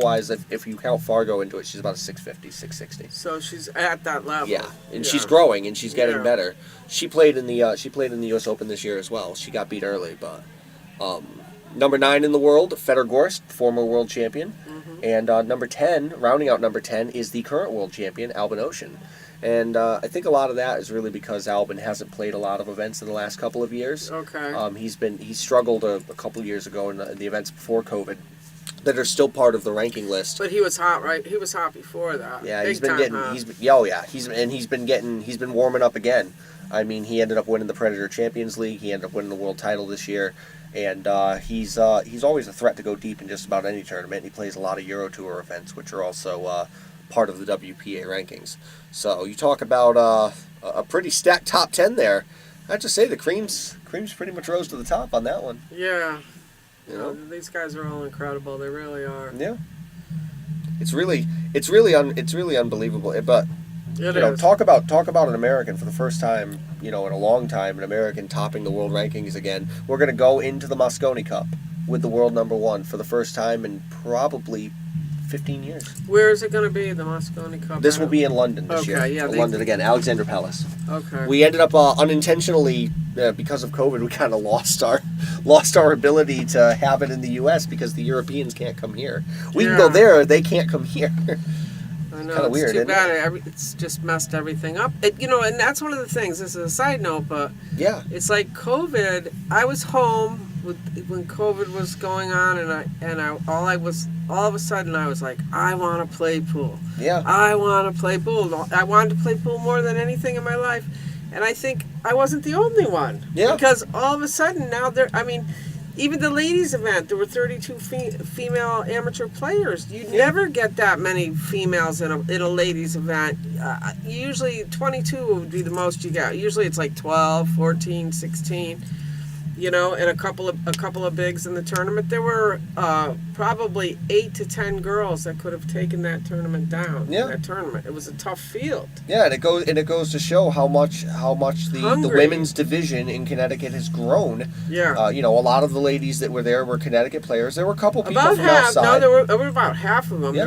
S2: wise, if you count Fargo into it, she's about a 650, 660.
S3: So she's at that level.
S2: Yeah, and
S3: Yeah.
S2: she's growing and she's getting
S3: Yeah.
S2: better. She played in the U.S. Open this year as well. She got beat early, but number 9 in the world, Fedor Gorst, former world champion, and number 10, rounding out number 10, is the current world champion, Albin Ocean. And I think a lot of that is really because Albin hasn't played a lot of events in the last couple of years.
S3: Okay.
S2: He struggled a couple of years ago in the events before COVID that are still part of the ranking list.
S3: But he was hot, right? He was hot before that.
S2: Yeah,
S3: Big
S2: he's been
S3: time
S2: getting
S3: hot.
S2: he's been warming up again. I mean, he ended up winning the Predator Champions League. He ended up winning the world title this year, and he's always a threat to go deep in just about any tournament. He plays a lot of Euro Tour events, which are also part of the WPA rankings. So you talk about a pretty stacked top 10 there. I have to say the creams pretty much rose to the top on that one.
S3: Yeah.
S2: You know?
S3: These guys are all incredible. They really are.
S2: Yeah. It's really unbelievable. But
S3: It
S2: you know,
S3: is.
S2: talk about an American for the first time, in a long time, an American topping the world rankings again. We're going to go into the Mosconi Cup with the world number 1 for the first time in probably 15 years.
S3: Where is it going to be, the Mosconi Cup?
S2: This will be in London this year.
S3: Okay, yeah,
S2: London again, Alexandra Palace.
S3: Okay.
S2: We ended up unintentionally, because of COVID, we kind of lost our ability to have it in the U.S. because the Europeans can't come here. We can go
S3: Yeah.
S2: there, they can't come here.
S3: I know,
S2: kinda
S3: it's
S2: weird,
S3: too
S2: isn't
S3: bad. It's just messed everything up. And that's one of the things. This is a side note, but
S2: Yeah.
S3: it's like COVID. I was home when COVID was going on, all of a sudden I was like, I want to play pool.
S2: Yeah.
S3: I want to play pool. I wanted to play pool more than anything in my life, and I think I wasn't the only one.
S2: Yeah.
S3: Because all of a sudden now even the ladies event, there were 32 female amateur players. You never get that many females in a ladies event. Usually 22 would be the most you get. Usually it's like 12, 14, 16. And a couple of bigs in the tournament. There were probably 8 to 10 girls that could have taken that tournament down.
S2: Yeah.
S3: That tournament. It was a tough field.
S2: Yeah, and it goes to show how much the
S3: Hungry.
S2: women's division in Connecticut has grown.
S3: Yeah.
S2: A lot of the ladies that were there were Connecticut players. There were a couple people
S3: About
S2: from
S3: half.
S2: outside.
S3: No, there were about half of them.
S2: Yeah.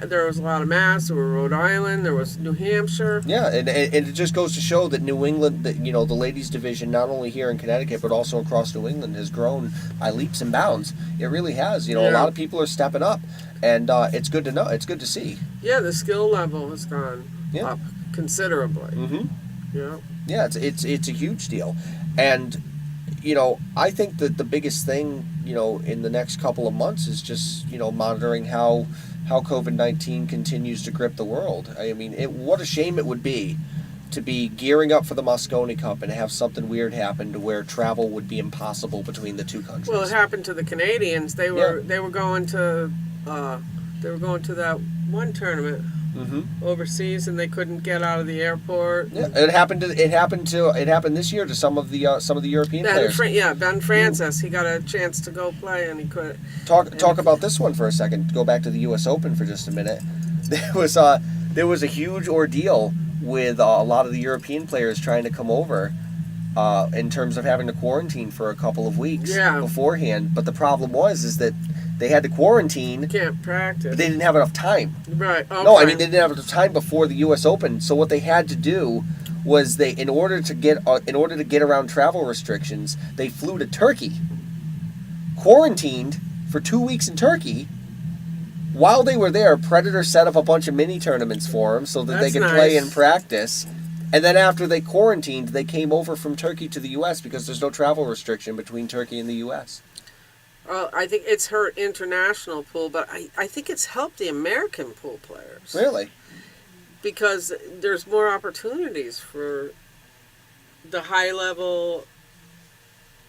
S3: There was a lot of Mass. There were Rhode Island. There was New Hampshire.
S2: Yeah, and it just goes to show that New England, the ladies division, not only here in Connecticut but also across New England, has grown by leaps and bounds. It really has. A
S3: Yeah.
S2: lot of people are stepping up, and it's good to know. It's good to see.
S3: Yeah, the skill level has gone
S2: Yeah.
S3: up considerably.
S2: Mm-hmm.
S3: Yeah.
S2: Yeah, it's a huge deal, and I think that the biggest thing in the next couple of months is just monitoring how COVID-19 continues to grip the world. I mean, what a shame it would be to be gearing up for the Mosconi Cup and have something weird happen to where travel would be impossible between the two countries.
S3: Well, it happened to the Canadians. They were going to that one tournament
S2: Mm-hmm.
S3: overseas, and they couldn't get out of the airport.
S2: Yeah, it happened this year to some of the European players.
S3: Ben Francis, he got a chance to go play, and he could.
S2: Talk about this one for a second. Go back to the U.S. Open for just a minute. There was a huge ordeal with a lot of the European players trying to come over, in terms of having to quarantine for a couple of weeks beforehand. But the problem is that they had to quarantine.
S3: Can't practice.
S2: But they didn't have enough time.
S3: Right. Okay.
S2: No, I mean they didn't have enough time before the U.S. Open. So what they had to do was in order to get around travel restrictions, they flew to Turkey quarantined for 2 weeks in Turkey. While they were there, Predator set up a bunch of mini tournaments for them so that they
S3: That's
S2: could play
S3: nice.
S2: and practice. And then after they quarantined, they came over from Turkey to the U.S. because there's no travel restriction between Turkey and the U.S.
S3: Well, I think it's hurt international pool, but I think it's helped the American pool players.
S2: Really?
S3: Because there's more opportunities for the high-level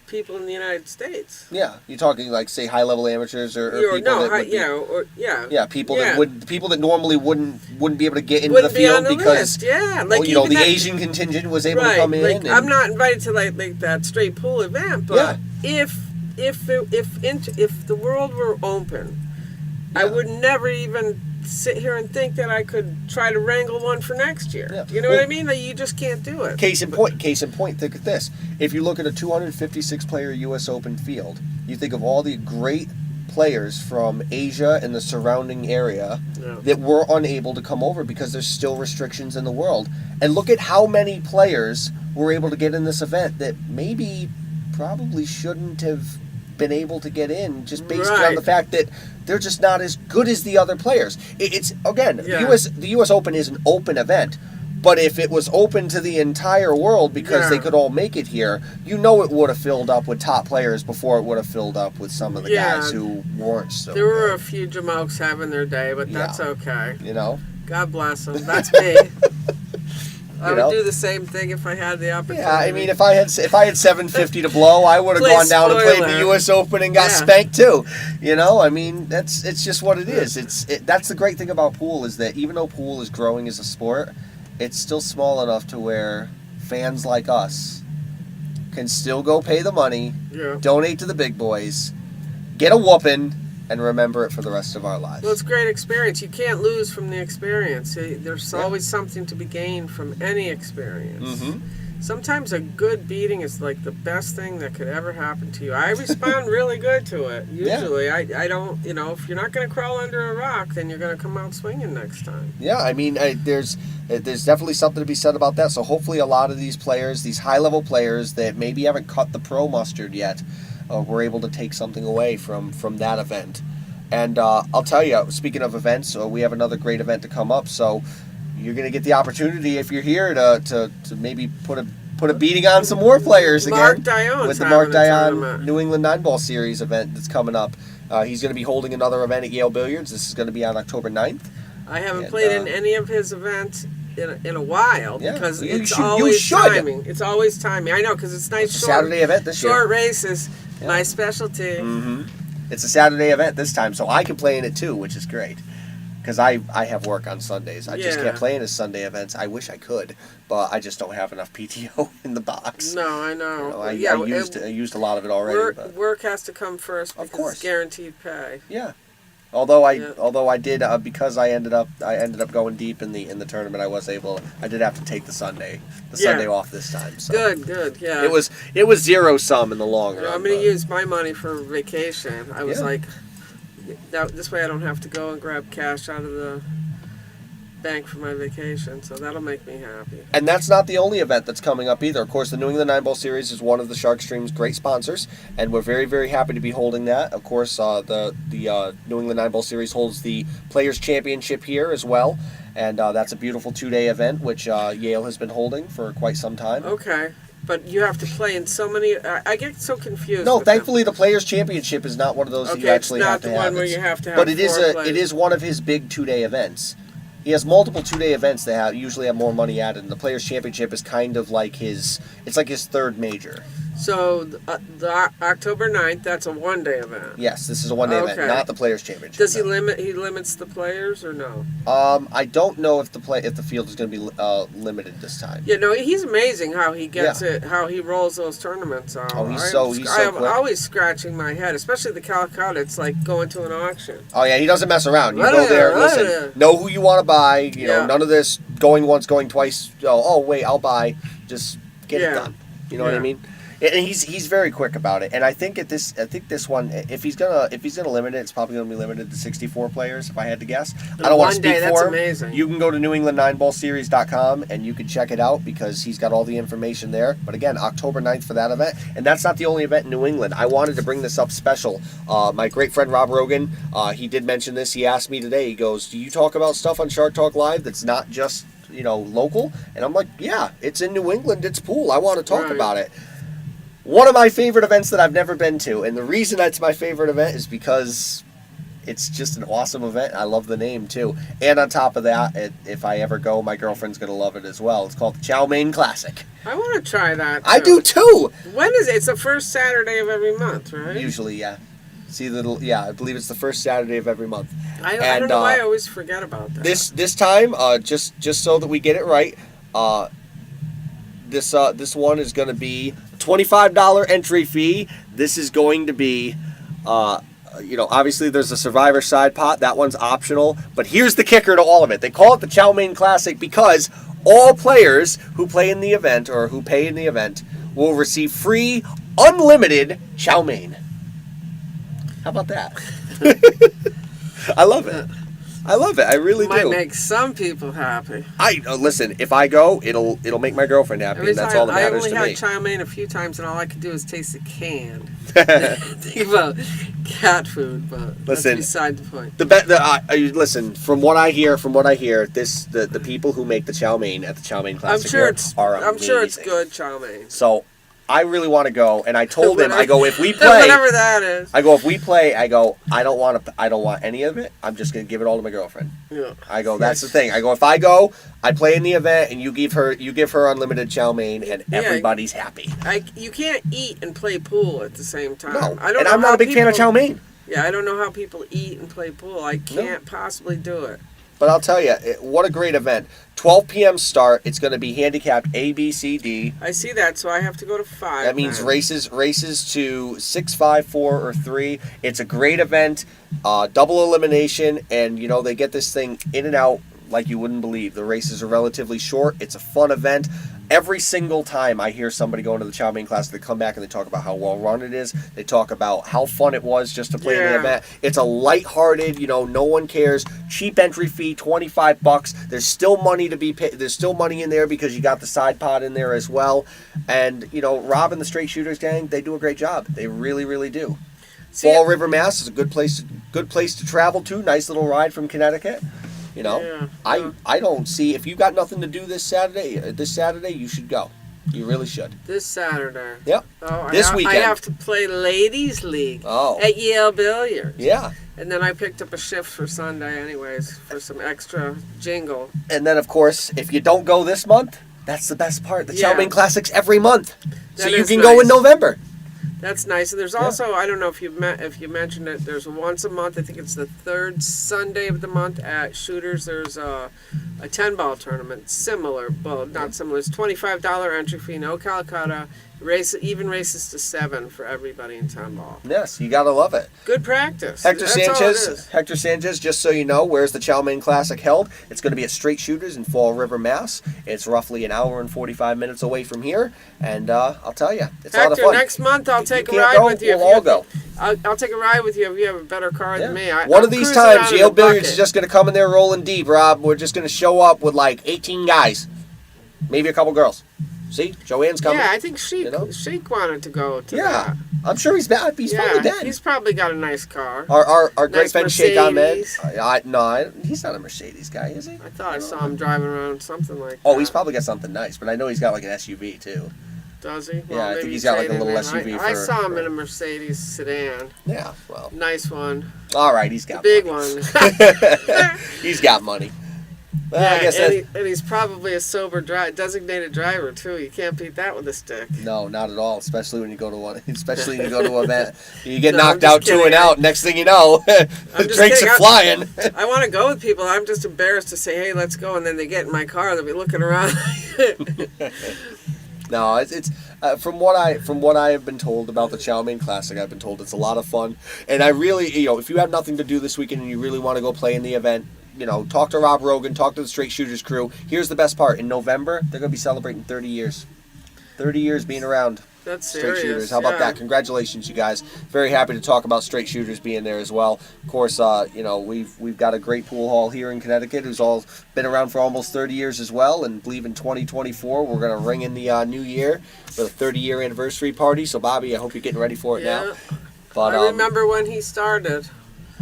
S3: people in the United States.
S2: Yeah. You're talking like, say, high-level amateurs or people that would be, Yeah, people that normally wouldn't be able to get into the
S3: Wouldn't be on
S2: field
S3: the
S2: because
S3: list. Yeah, like
S2: you know,
S3: even
S2: the
S3: that-
S2: Asian contingent was able
S3: right,
S2: to come in.
S3: like
S2: and,
S3: I'm not invited to like that straight pool event, but
S2: Yeah.
S3: if the world were open, I
S2: Yeah.
S3: would never even sit here and think that I could try to wrangle one for next year.
S2: Yeah.
S3: You know
S2: Well,
S3: what I mean? Like, you just can't do it.
S2: Case in point, think of this. If you look at a 256-player U.S. Open field, you think of all the great players from Asia and the surrounding area
S3: Yeah.
S2: that were unable to come over because there's still restrictions in the world. And look at how many players were able to get in this event that maybe probably shouldn't have been able to get in just based on
S3: Right.
S2: the fact that they're just not as good as the other players. It's again,
S3: Yeah.
S2: the US Open is an open event. But if it was open to the entire world because they
S3: Yeah.
S2: could all make it here, you know it would have filled up with top players before it would have filled up with some of the
S3: Yeah.
S2: guys who weren't so
S3: There were
S2: good,
S3: a few Jamokes having their day, but that's
S2: Yeah.
S3: okay.
S2: you know?
S3: God bless them. That's me. I
S2: You
S3: would
S2: know?
S3: do the same thing if I had the opportunity.
S2: Yeah, I mean, if I had 750 to blow, I would have
S3: Play
S2: gone down and played the
S3: spoiler.
S2: U.S. Open and got
S3: Yeah.
S2: spanked too. You know, I mean, it's just what it is. That's the great thing about pool is that even though pool is growing as a sport, it's still small enough to where fans like us can still go pay the money,
S3: Yeah.
S2: donate to the big boys, get a whooping, and remember it for the rest of our lives.
S3: Well, it's a great experience. You can't lose from the experience. There's
S2: Yeah.
S3: always something to be gained from any experience.
S2: Mhm.
S3: Sometimes a good beating is like the best thing that could ever happen to you. I respond really good to it.
S2: Yeah.
S3: Usually, I don't. You know, if you're not going to crawl under a rock, then you're going to come out swinging next time.
S2: Yeah, I mean, there's definitely something to be said about that. So hopefully, a lot of these players, these high-level players that maybe haven't cut the pro mustard yet, were able to take something away from that event. And I'll tell you, speaking of events, we have another great event to come up. So you're going to get the opportunity if you're here to maybe put a beating on some more players
S3: Mark
S2: again
S3: Dion's
S2: with the
S3: having
S2: Mark
S3: a
S2: Dion
S3: tournament.
S2: New England 9-Ball Series event that's coming up. He's going to be holding another event at Yale Billiards. This is going to be on October 9th.
S3: I haven't
S2: And,
S3: played in any of his events in a while
S2: Yeah,
S3: because
S2: you
S3: it's
S2: should- you
S3: always
S2: should.
S3: timing. It's always timing. I know because it's nice
S2: It's a
S3: short
S2: Saturday event this year.
S3: short races.
S2: Yeah.
S3: My specialty.
S2: Mm-hmm. It's a Saturday event this time, so I can play in it too, which is great. Because I have work on Sundays. I just
S3: Yeah.
S2: can't play in his Sunday events. I wish I could, but I just don't have enough PTO in the box.
S3: No, I know.
S2: You know, I
S3: yeah,
S2: used a lot of it already. But
S3: work has to come first
S2: Of
S3: because
S2: course.
S3: it's guaranteed pay.
S2: yeah. Although
S3: Yeah.
S2: I did because I ended up going deep in the tournament. I did have to take the Sunday
S3: Yeah.
S2: off this time. So
S3: Good, yeah.
S2: It was zero sum in the long run.
S3: I'm going
S2: but-
S3: to use my money for vacation. I was
S2: Yeah.
S3: like, this way I don't have to go and grab cash out of the bank for my vacation, so that'll make me happy.
S2: And that's not the only event that's coming up either. Of course, the New England 9-Ball Series is one of the Shark Stream's great sponsors, and we're very, very happy to be holding that. Of course, the New England 9-Ball Series holds the Players' Championship here as well, and that's a beautiful 2-day event, which Yale has been holding for quite some time.
S3: Okay, but you have to play in so many. I get so confused.
S2: No,
S3: with them.
S2: thankfully, the Players' Championship is not one of those that you
S3: Okay, it's
S2: actually
S3: not
S2: have to
S3: the
S2: have.
S3: one where
S2: It's-
S3: you have to have
S2: But it is
S3: four
S2: it is one of his big 2-day events. He has multiple 2-day events that usually have more money added, and the Players' Championship is kind of like his third major.
S3: So the October 9th, that's a one-day event.
S2: Yes, this is a 1-day event,
S3: Okay.
S2: not the Players' Championship.
S3: Does he
S2: no.
S3: limits the players or no?
S2: I don't know if the field is going to be limited this time.
S3: Yeah, no, he's amazing how he gets it, how he rolls those tournaments out.
S2: Oh, he's so
S3: I'm
S2: quick.
S3: always scratching my head, especially the Calcutta. It's like going to an auction.
S2: Oh yeah, he doesn't mess around. You
S3: Right
S2: go there,
S3: there,
S2: listen,
S3: right there.
S2: know who you want to buy. You know,
S3: Yeah.
S2: none of this going once, going twice. Oh wait, I'll buy. Just get it
S3: Yeah.
S2: done. You know what I
S3: Yeah.
S2: mean? And he's very quick about it. And I think this one, if he's gonna limit it, it's probably gonna be limited to 64 players. If I had to guess, I don't want to
S3: One day,
S2: speak
S3: that's
S2: for him.
S3: amazing.
S2: You can go to NewEngland9ballSeries.com and you can check it out because he's got all the information there. But again, October 9th for that event, and that's not the only event in New England. I wanted to bring this up special. My great friend Rob Rogan, he did mention this. He asked me today. He goes, "Do you talk about stuff on Shark Talk Live that's not just local?" And I'm like, "Yeah, it's in New England. It's pool. I want to talk about it." One of my favorite events that I've never been to, and the reason that's my favorite event is because it's just an awesome event. I love the name too. And on top of that, if I ever go, my girlfriend's gonna love it as well. It's called the Chow Mein Classic.
S3: I want to try that.
S2: I do too.
S3: When is it? It's the first Saturday of every month, right?
S2: Usually, yeah. I believe it's the first Saturday of every month.
S3: I don't know why I always forget about that.
S2: This time, just so that we get it right, this one is going to be $25 entry fee. This is going to be, obviously there's a Survivor side pot. That one's optional. But here's the kicker to all of it. They call it the Chow Mein Classic because all players who play in the event or who pay in the event will receive free, unlimited chow mein. How about that? I love it. I really
S3: Might
S2: do.
S3: make some people happy.
S2: Listen. If I go, it'll make my girlfriend happy, and that's all that matters to me.
S3: I only had chow mein a few times, and all I could do is taste the can. Think about cat food, but
S2: Listen,
S3: that's beside the point.
S2: Listen. From what I hear, the people who make the chow mein at the Chow Mein Classic are amazing.
S3: I'm sure it's good chow mein.
S2: So I really want to go, and I told him, I go, if we play,
S3: whatever that is.
S2: I go, if we play, I go, I don't want any of it. I'm just gonna give it all to my girlfriend.
S3: Yeah.
S2: I go, that's the thing. I go, if I go, I play in the event, and you give her unlimited chow mein, and everybody's happy.
S3: You can't eat and play pool at the same time.
S2: No,
S3: and
S2: I'm not a big fan of chow mein.
S3: Yeah, I don't know how people eat and play pool. I can't possibly do it.
S2: But I'll tell you, what a great event. 12 p.m. start. It's going to be handicapped A, B, C, D.
S3: I see that, so I have to go to 5.
S2: That means races to 6, 5, 4, or 3. It's a great event, double elimination, and they get this thing in and out like you wouldn't believe. The races are relatively short. It's a fun event. Every single time I hear somebody going to the Chow Mein Class, they come back and they talk about how well run it is. They talk about how fun it was just to play in the event. It's a lighthearted, no one cares. Cheap entry fee, $25. There's still money to be paid. There's still money in there because you got the side pot in there as well. And Rob and the Straight Shooters gang, they do a great job. They really, really do. Fall River, Mass is a good place to travel to. Nice little ride from Connecticut. I don't see, if you got nothing to do this Saturday, you should go. You really should.
S3: This Saturday.
S2: Yep.
S3: Oh,
S2: this weekend.
S3: I have to play Ladies League at Yale Billiards.
S2: Yeah.
S3: And then I picked up a shift for Sunday anyways for some extra jingle.
S2: And then, of course, if you don't go this month, that's the best part. The Chow Mein Classic's every month. So you can go in November.
S3: That's nice. And there's also, I don't know if you mentioned it, there's once a month, I think it's the third Sunday of the month at Shooters, there's a 10-ball tournament. Similar, well, not similar. It's $25 entry fee, no Calcutta. Even races to 7 for everybody in 10-ball.
S2: Yes, you gotta love it.
S3: Good practice.
S2: Hector Sanchez, just so you know, where's the Chow Mein Classic held? It's going to be at Straight Shooters in Fall River, Mass. It's roughly an hour and 45 minutes away from here, and I'll tell you, it's a lot of fun.
S3: Next month I'll take a ride with you.
S2: We'll all go.
S3: I'll take a ride with you if you have a better car than me.
S2: One of these times, Yale Billiards is just going to come in there rolling deep, Rob. We're just going to show up with like 18 guys, maybe a couple girls. See, Joanne's coming.
S3: Yeah, I think Sheik wanted to go to that.
S2: I'm sure he's bad. He's probably dead.
S3: He's probably got a nice car.
S2: Our great
S3: nice
S2: friend Sheikh Ahmed.
S3: Mercedes.
S2: He's not a Mercedes guy, is he?
S3: I thought I saw him driving around something like that.
S2: Oh, he's probably got something nice, but I know he's got like an SUV too.
S3: Does he?
S2: Yeah, I think he's got like a little SUV.
S3: I saw him in a Mercedes sedan.
S2: Yeah, well.
S3: Nice one.
S2: All right, he's got
S3: big
S2: money.
S3: one.
S2: He's got money. Well,
S3: yeah,
S2: I guess
S3: and he's probably a sober designated driver too. You can't beat that with a stick.
S2: No, not at all. Especially when you go to one. Especially when you go to an event, you get knocked out 2 and out. Next thing you know, drinks are flying.
S3: I want to go with people. I'm just embarrassed to say, "Hey, let's go," and then they get in my car. They'll be looking around.
S2: No, it's from what I have been told about the Chow Mein Classic. I've been told it's a lot of fun, and I really, if you have nothing to do this weekend and you really want to go play in the event, talk to Rob Rogan, talk to the Straight Shooters crew. Here's the best part: in November, they're going to be celebrating 30 years. 30 years being around.
S3: That's
S2: Straight
S3: serious.
S2: Shooters. How about
S3: yeah.
S2: that? Congratulations, you guys. Very happy to talk about Straight Shooters being there as well. Of course, we've got a great pool hall here in Connecticut who's all been around for almost 30 years as well, and believe in 2024 we're going to ring in the new year with a 30-year anniversary party. So, Bobby, I hope you're getting ready for it now. But
S3: I remember when he started.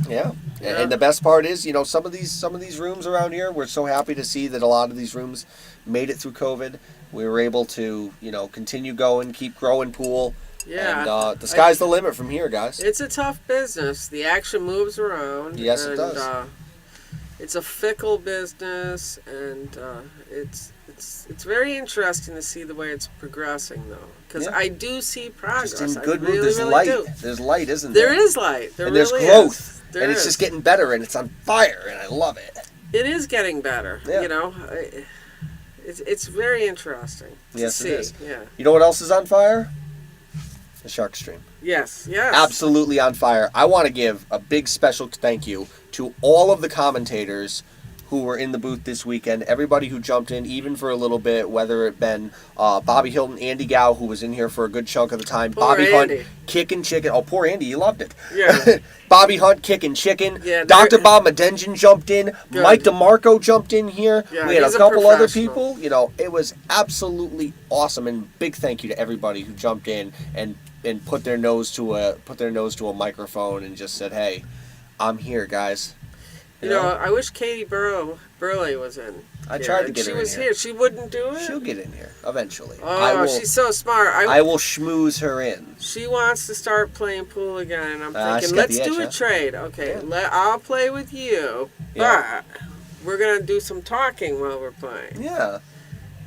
S2: Yeah.
S3: Yeah.
S2: And the best part is, some of these rooms around here, we're so happy to see that a lot of these rooms made it through COVID. We were able to, continue going, keep growing pool.
S3: Yeah.
S2: And the sky's the limit from here, guys.
S3: It's a tough business. The action moves around.
S2: Yes, it
S3: and,
S2: does.
S3: It's a fickle business, and it's very interesting to see the way it's progressing, though. Because
S2: Yeah.
S3: I do see progress.
S2: Just in
S3: I
S2: good
S3: really,
S2: mood. There's
S3: really
S2: light.
S3: do.
S2: There's light, isn't there?
S3: There is light. There
S2: and there's
S3: really
S2: growth.
S3: is. There
S2: and it's
S3: is.
S2: just getting better, and it's on fire, and I love it.
S3: It is getting better.
S2: Yeah.
S3: It's very interesting to
S2: Yes,
S3: see.
S2: it is.
S3: Yeah.
S2: You know what else is on fire? The Shark Stream.
S3: Yes. Yes.
S2: Absolutely on fire. I want to give a big special thank you to all of the commentators who were in the booth this weekend. Everybody who jumped in, even for a little bit, whether it been Bobby Hilton, Andy Gow, who was in here for a good chunk of the time,
S3: Poor
S2: Bobby
S3: Andy.
S2: Hunt, kicking chicken. Oh, poor Andy, you loved it.
S3: Yeah.
S2: Bobby Hunt kicking chicken.
S3: Yeah,
S2: Dr.
S3: they're-
S2: Bob Medenjin jumped in.
S3: Good.
S2: Mike DeMarco jumped in here.
S3: Yeah,
S2: we had a
S3: he's a
S2: couple other
S3: professional.
S2: people. It was absolutely awesome. And big thank you to everybody who jumped in and put their nose to a microphone and just said, "Hey, I'm here, guys."
S3: You know, I wish Katie Burley was in.
S2: I
S3: here.
S2: tried to get
S3: She
S2: her in
S3: was
S2: here.
S3: here. She wouldn't do it.
S2: She'll get in here eventually.
S3: Oh, she's so smart.
S2: I will schmooze her in.
S3: She wants to start playing pool again, and I'm
S2: she's
S3: thinking,
S2: got
S3: let's
S2: the
S3: do
S2: itch,
S3: a
S2: huh?
S3: trade. Okay,
S2: Yeah.
S3: I'll play with you,
S2: Yeah.
S3: but we're gonna do some talking while we're playing.
S2: Yeah.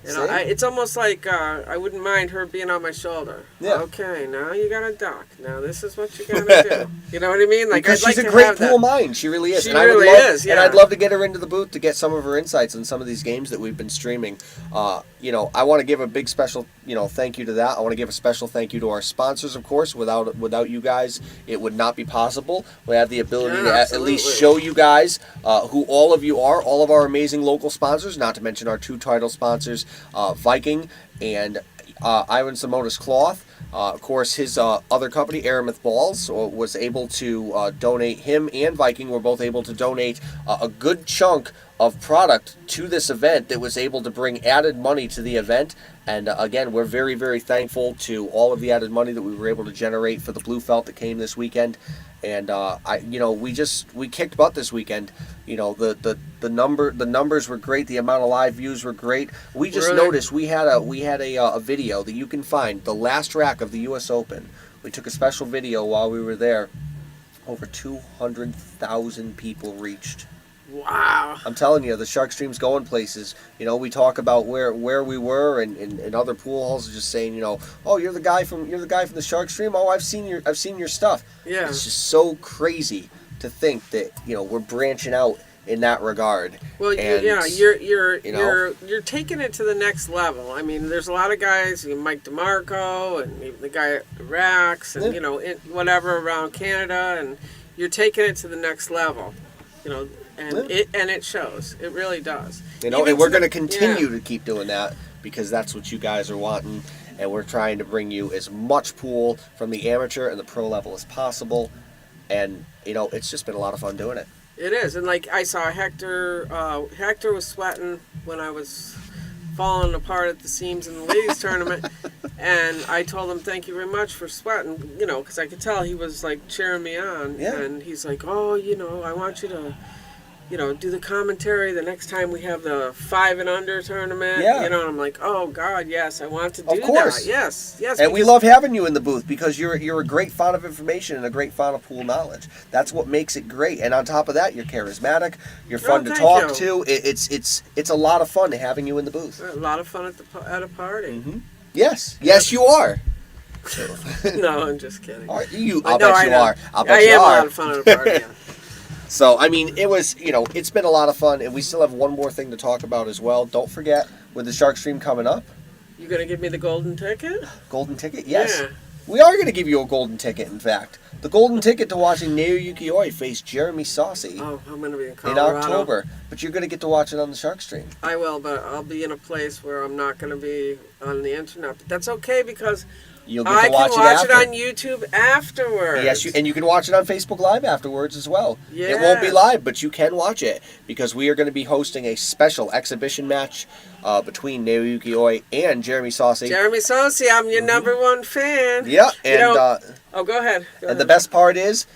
S3: You know,
S2: See?
S3: it's almost like I wouldn't mind her being on my shoulder.
S2: Yeah.
S3: Okay, now you gotta duck. Now this is what you gotta do. You know what I mean? Like
S2: Because
S3: I'd
S2: she's
S3: like
S2: a
S3: to
S2: great
S3: have
S2: pool
S3: that.
S2: mind. She really is.
S3: She
S2: and I would
S3: really
S2: love,
S3: is,
S2: And
S3: yeah.
S2: I'd love to get her into the booth to get some of her insights on some of these games that we've been streaming. I want to give a big special, thank you to that. I want to give a special thank you to our sponsors, of course. Without you guys, it would not be possible. We have the ability to at least
S3: absolutely.
S2: show you guys who all of you are, all of our amazing local sponsors, not to mention our two title sponsors, Viking and Ivan Samonis Cloth. Of course, his other company, Aramith Balls, was able to donate. Him and Viking were both able to donate a good chunk of product to this event that was able to bring added money to the event. And again, we're very, very thankful to all of the added money that we were able to generate for the Blue Felt that came this weekend. And we kicked butt this weekend. The numbers were great. The amount of live views were great. We just
S3: Really?
S2: noticed we had a video that you can find, the last rack of the U.S. Open. We took a special video while we were there. Over 200,000 people reached.
S3: Wow.
S2: I'm telling you, the Shark Stream's going places. We talk about where we were and other pool halls are just saying, oh, you're the guy from the Shark Stream. Oh, I've seen your stuff.
S3: Yeah.
S2: It's just so crazy to think that we're branching out in that regard.
S3: Well,
S2: and,
S3: you're taking it to the next level. I mean, there's a lot of guys, Mike DeMarco and even the guy at Rax and whatever around Canada, and you're taking it to the next level. And it shows. It really does.
S2: and
S3: Even
S2: we're
S3: to
S2: going to
S3: the-
S2: continue
S3: yeah.
S2: to keep doing that because that's what you guys are wanting, and we're trying to bring you as much pool from the amateur and the pro level as possible. And it's just been a lot of fun doing it.
S3: It is, and like I saw Hector. Hector was sweating when I was falling apart at the seams in the ladies tournament, and I told him thank you very much for sweating, because I could tell he was like cheering me on.
S2: Yeah.
S3: And he's like, oh, I want you to, do the commentary the next time we have the 5 and under tournament.
S2: Yeah.
S3: And I'm like, oh God, yes, I want to do
S2: Of course.
S3: that. Yes.
S2: And we
S3: because-
S2: love having you in the booth because you're a great font of information and a great font of pool knowledge. That's what makes it great. And on top of that, you're charismatic. You're fun to
S3: thank
S2: talk
S3: you.
S2: to. It's a lot of fun having you in the booth.
S3: A lot of fun at a party.
S2: Mm-hmm. Yes, you are.
S3: No, I'm just kidding.
S2: I'll
S3: No,
S2: bet
S3: I
S2: you
S3: know.
S2: are. I'll bet
S3: I
S2: you
S3: am a
S2: are.
S3: lot of fun at a party. Yeah.
S2: So, I mean, it was, it's been a lot of fun, and we still have one more thing to talk about as well. Don't forget, with the Shark Stream coming up,
S3: You gonna give me the golden ticket?
S2: golden ticket? Yes.
S3: Yeah.
S2: We are going to give you a golden ticket, in fact. The golden ticket to watching Naoya Yukioi face Jeremy Saucy
S3: Oh, I'm gonna be in
S2: in
S3: Colorado.
S2: October. But you're going to get to watch it on the Shark Stream.
S3: I will, but I'll be in a place where I'm not gonna be on the internet. But that's okay because
S2: You'll get
S3: I
S2: to watch
S3: can watch
S2: it
S3: it
S2: after.
S3: on YouTube afterwards.
S2: Yes, and you can watch it on Facebook Live afterwards as well.
S3: Yes.
S2: It won't be live, but you can watch it because we are going to be hosting a special exhibition match between Naoyuki Oi and Jeremy Saucy.
S3: Jeremy Sosi, I'm your number one fan.
S2: Yeah, and
S3: You know, oh, go ahead. Go
S2: and
S3: ahead.
S2: the best part is,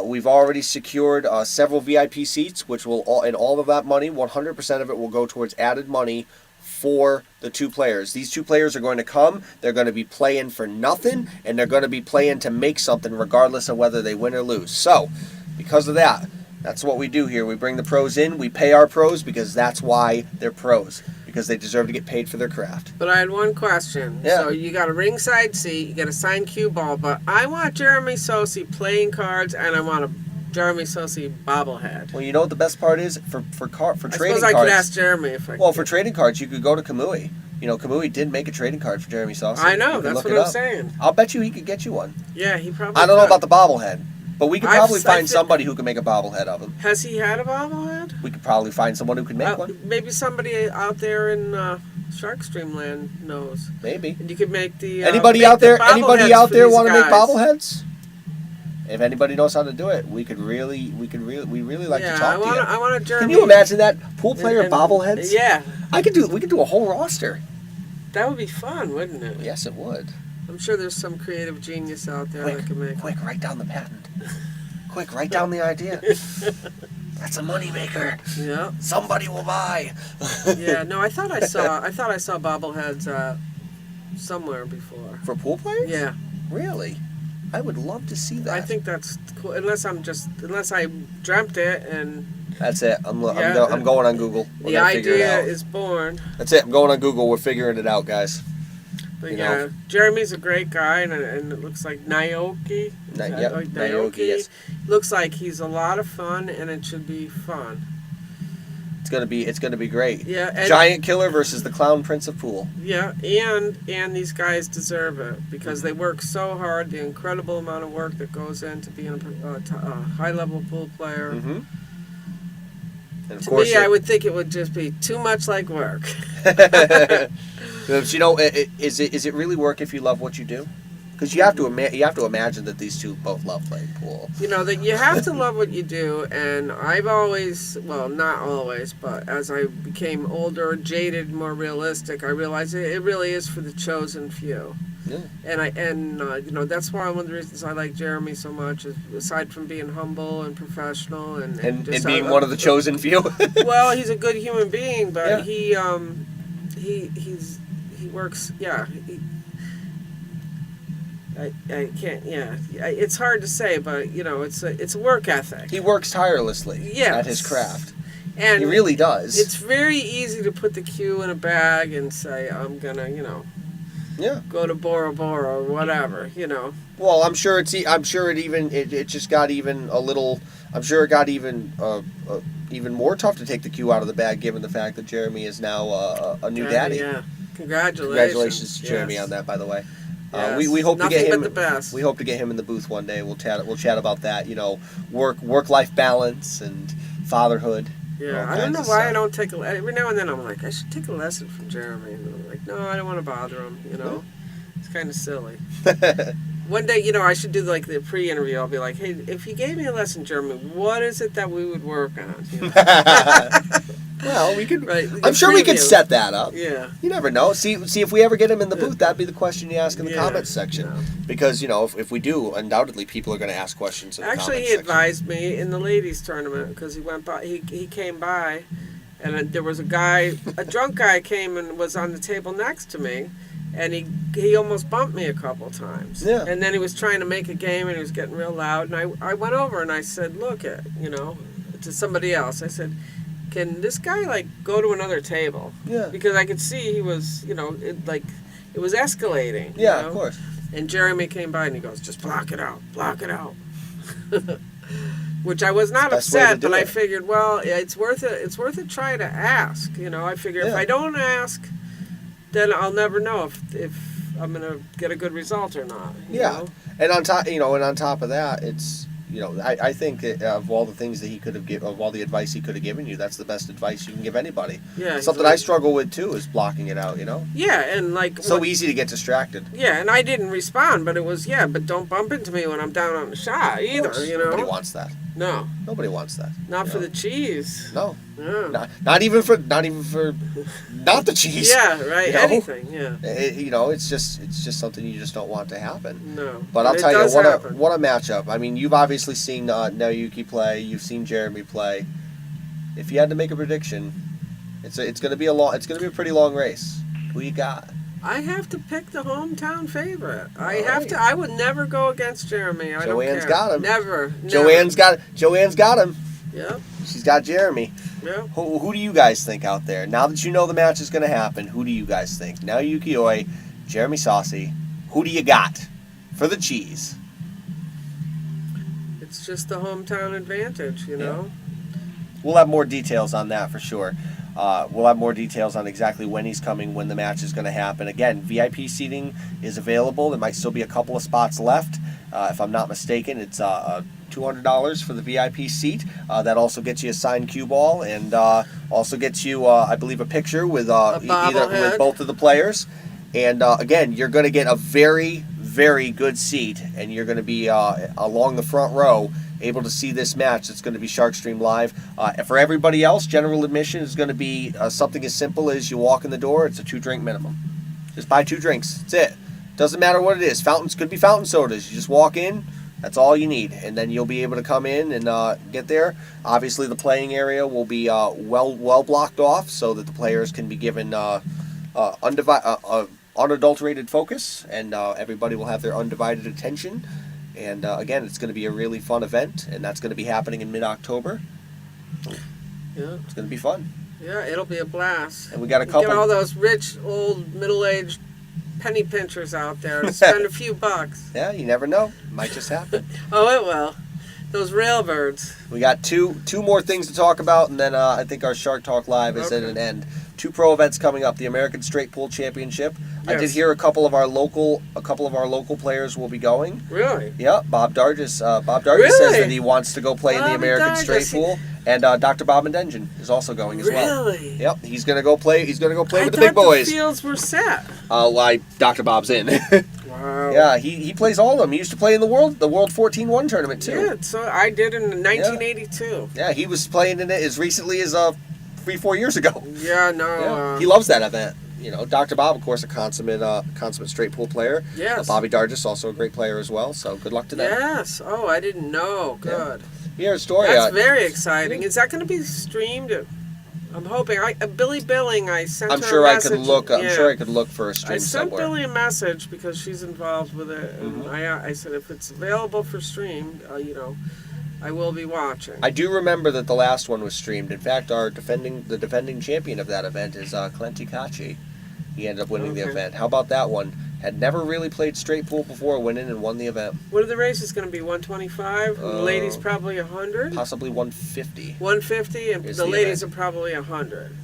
S2: we've already secured several VIP seats, which will and all of that money, 100% of it will go towards added money for the two players. These two players are going to come. They're going to be playing for nothing, and they're going to be playing to make something, regardless of whether they win or lose. So, because of that, that's what we do here. We bring the pros in. We pay our pros because that's why they're pros, because they deserve to get paid for their craft.
S3: But I had one question.
S2: Yeah.
S3: So you got a ringside seat, you got a signed cue ball, but I want Jeremy Sosi playing cards, and I want a Jeremy Sosi bobblehead.
S2: Well, you know what the best part is for
S3: I
S2: trading
S3: suppose I
S2: cards.
S3: could ask Jeremy if I
S2: Well,
S3: could.
S2: for trading cards, you could go to Kamui. You know, Kamui did make a trading card for Jeremy Saucy.
S3: I know,
S2: You can
S3: that's
S2: look
S3: what
S2: it
S3: I'm
S2: up.
S3: saying.
S2: I'll bet you he could get you one.
S3: Yeah, he probably
S2: I don't know
S3: could.
S2: about the bobblehead, but we could
S3: I've
S2: probably
S3: s- I
S2: find
S3: thi-
S2: somebody who can make a bobblehead of him.
S3: Has he had a bobblehead?
S2: We could probably find someone who can make one.
S3: Maybe somebody out there in Sharkstream land knows.
S2: Maybe.
S3: And you could make the
S2: Anybody
S3: make
S2: out
S3: the
S2: there? Anybody
S3: bobbleheads
S2: out
S3: for
S2: there
S3: these
S2: want to make
S3: guys.
S2: bobbleheads? If anybody knows how to do it, we really like
S3: Yeah,
S2: to talk to you.
S3: I want a Jeremy.
S2: Can you imagine that pool player
S3: and-
S2: bobbleheads?
S3: Yeah,
S2: We could do a whole roster.
S3: that would be fun, wouldn't it?
S2: Yes, it would.
S3: I'm sure there's some creative genius out there that can make.
S2: Quick, write down the patent. Quick, write down the idea. That's a moneymaker.
S3: Yeah,
S2: Somebody will buy.
S3: yeah. No, I thought I saw bobbleheads somewhere before.
S2: For pool players?
S3: Yeah,
S2: Really? I would love to see that.
S3: I think that's cool. Unless I dreamt it and
S2: That's it. I'm
S3: Yeah.
S2: going on Google. We're
S3: the
S2: gonna figure it
S3: idea
S2: out.
S3: is born.
S2: That's it. I'm going on Google. We're figuring it out, guys.
S3: But
S2: You
S3: yeah,
S2: know.
S3: Jeremy's a great guy, and it looks like Naoki.
S2: Yep,
S3: Like
S2: Naoki, yes.
S3: Looks like he's a lot of fun, and it should be fun.
S2: It's gonna be great.
S3: Yeah, and,
S2: Giant Killer versus the Clown Prince of Pool.
S3: Yeah, and these guys deserve it because they work so hard. The incredible amount of work that goes into being a high-level pool player.
S2: Mm-hmm. And of
S3: To
S2: course,
S3: me, I would think it would just be too much like work.
S2: you know, is it really work if you love what you do? Because you have to imagine that these two both love playing pool.
S3: You know, that you have to love what you do, and I've always, well, not always, but as I became older, jaded, more realistic, I realized it really is for the chosen few.
S2: Yeah.
S3: And you know, that's why one of the reasons I like Jeremy so much is, aside from being humble and professional and just
S2: being one of the chosen few.
S3: well, he's a good human being, but
S2: Yeah.
S3: he works. Yeah, I can't. Yeah, it's hard to say, but you know, it's a work ethic.
S2: He works tirelessly
S3: Yes.
S2: at his craft.
S3: And
S2: He really does.
S3: it's very easy to put the cue in a bag and say, I'm gonna, you know,
S2: Yeah.
S3: go to Bora Bora or whatever, you know.
S2: Well, I'm sure it just got even a little. I'm sure it got even even more tough to take the cue out of the bag, given the fact that Jeremy is now a new daddy.
S3: Yeah. Congratulations.
S2: Congratulations to Jeremy
S3: Yes.
S2: on that, by the way.
S3: Yes.
S2: We hope
S3: Nothing
S2: to get him.
S3: but the best.
S2: We hope to get him in the booth one day. We'll chat about that. You know, work life balance and fatherhood.
S3: Yeah,
S2: all
S3: I don't
S2: kinds
S3: know
S2: of
S3: why
S2: stuff.
S3: I don't take every now and then I'm like, I should take a lesson from Jeremy. And I'm like, no, I don't want to bother him, you know. It's kind of silly. One day, you know, I should do like the pre-interview. I'll be like, hey, if you gave me a lesson, Jeremy, what is it that we would work on? You know?
S2: Well, we could.
S3: Right,
S2: I'm sure we could
S3: preview.
S2: set that up.
S3: Yeah.
S2: You never know. See if we ever get him in the booth. That'd be the question you ask in the
S3: Yeah,
S2: comments section.
S3: yeah.
S2: Because you know, if we do, undoubtedly people are going to ask questions in the
S3: Actually,
S2: comments
S3: he
S2: section.
S3: advised me in the ladies' tournament because he went by. He came by, and there was a guy, a drunk guy, came and was on the table next to me, and he almost bumped me a couple times.
S2: Yeah.
S3: And then he was trying to make a game, and he was getting real loud. And I went over and I said, look, you know, to somebody else. I said, can this guy like go to another table?
S2: Yeah.
S3: Because I could see he was, you know, it was escalating. you
S2: Yeah,
S3: know?
S2: of course.
S3: And Jeremy came by and he goes, just block it out. Which I was not
S2: Best way to
S3: upset,
S2: do
S3: but I
S2: it.
S3: figured, well, it's worth it. It's worth a try to ask. You know, I figure if
S2: Yeah.
S3: I don't ask, then I'll never know if I'm gonna get a good result or not. you
S2: Yeah.
S3: know?
S2: And on top of that, it's I think that of all the things that he could have given, of all the advice he could have given you, that's the best advice you can give anybody.
S3: Yeah, he's
S2: Something
S3: like-
S2: I struggle with too is blocking it out.
S3: Yeah, and like
S2: So
S3: what-
S2: easy to get distracted.
S3: Yeah, and I didn't respond, but it was but don't bump into me when I'm down on the shot either.
S2: Nobody wants that.
S3: No,
S2: Nobody wants that.
S3: not
S2: you
S3: for
S2: know?
S3: the cheese.
S2: No,
S3: Yeah.
S2: not even for not the cheese.
S3: Yeah, right.
S2: You know?
S3: Anything. Yeah.
S2: It's just something you just don't want to happen.
S3: No.
S2: But I'll
S3: it
S2: tell you
S3: does happen.
S2: what a matchup. I mean, you've obviously seen Naoyuki play. You've seen Jeremy play. If you had to make a prediction, it's going to be a pretty long race. Who you got?
S3: I have to pick the hometown favorite. I
S2: All
S3: have
S2: right.
S3: to. I would never go against Jeremy. I
S2: Joanne's
S3: don't care.
S2: got him.
S3: Never.
S2: Joanne's got him.
S3: Yep.
S2: She's got Jeremy.
S3: Yep.
S2: Who do you guys think out there? Now that you know the match is going to happen, who do you guys think? Naoyuki Oi, Jeremy Saucy. Who do you got for the cheese?
S3: It's just the hometown advantage, you know.
S2: We'll have more details on that for sure. We'll have more details on exactly when he's coming, when the match is going to happen. Again, VIP seating is available. There might still be a couple of spots left. If I'm not mistaken, it's $200 for the VIP seat. That also gets you a signed cue ball and also gets you, I believe, a picture with
S3: bobblehead.
S2: with both of the players. And again, you're going to get a very, very good seat, and you're going to be along the front row, able to see this match. It's going to be SharkStream Live. For everybody else, general admission is going to be something as simple as you walk in the door. It's a 2-drink minimum. Just buy 2 drinks. That's it. Doesn't matter what it is. Fountains could be fountain sodas. You just walk in. That's all you need, and then you'll be able to come in and get there. Obviously, the playing area will be well blocked off so that the players can be given unadulterated focus, and everybody will have their undivided attention. And again, it's going to be a really fun event, and that's going to be happening in mid-October.
S3: Yeah.
S2: It's going to be fun.
S3: Yeah, it'll be a blast.
S2: And we got a
S3: Get all
S2: couple.
S3: those rich, old, middle-aged penny pinchers out there to spend a few bucks.
S2: Yeah, you never know. Might just happen.
S3: Oh, it will. Those railbirds.
S2: We got two more things to talk about, and then I think our Shark Talk Live is at
S3: Okay.
S2: an end. 2 pro events coming up: the American Straight Pool Championship. I did
S3: Yes.
S2: hear a couple of our local players will be going.
S3: Really?
S2: Yeah, Bob Dargis. Bob Dargis
S3: Really?
S2: says that he wants to go play in the
S3: Bobby
S2: American
S3: Dargis,
S2: Straight
S3: he-
S2: Pool, and Dr. Bob Mendengen is also going as well.
S3: Really?
S2: Yep, he's gonna go play. He's gonna go play
S3: I
S2: with the big
S3: thought
S2: boys.
S3: The fields were set.
S2: Dr. Bob's in.
S3: Wow.
S2: Yeah, he plays all of them. He used to play in the World 14-1 tournament too.
S3: Yeah, so I did in 1982.
S2: Yeah, he was playing in it as recently as 3-4 years ago.
S3: Yeah, no.
S2: Yeah. He loves that event. Dr. Bob, of course, a consummate straight pool player.
S3: Yes.
S2: Bobby Dargis, also a great player as well. So good luck to them.
S3: Yes. Oh, I didn't know. Good.
S2: Here, story.
S3: That's very exciting. Is that going to be streamed? I'm hoping. Billy Billing, I sent
S2: I'm
S3: her
S2: sure
S3: a
S2: I
S3: message.
S2: could look. I'm
S3: Yeah.
S2: sure I could look for a
S3: I
S2: stream
S3: sent
S2: somewhere.
S3: Billy a message because she's involved with it, and
S2: Mm-hmm.
S3: I said if it's available for stream, I will be watching.
S2: I do remember that the last one was streamed. In fact, the defending champion of that event is Clenti Kachi. He ended up winning the
S3: Okay.
S2: event. How about that one? Had never really played straight pool before, went in and won the event.
S3: What are the races going to be? 125. The ladies
S2: Uh,
S3: probably 100.
S2: Possibly 150.
S3: 150, and
S2: Is
S3: the
S2: the
S3: ladies
S2: event.
S3: are probably 100.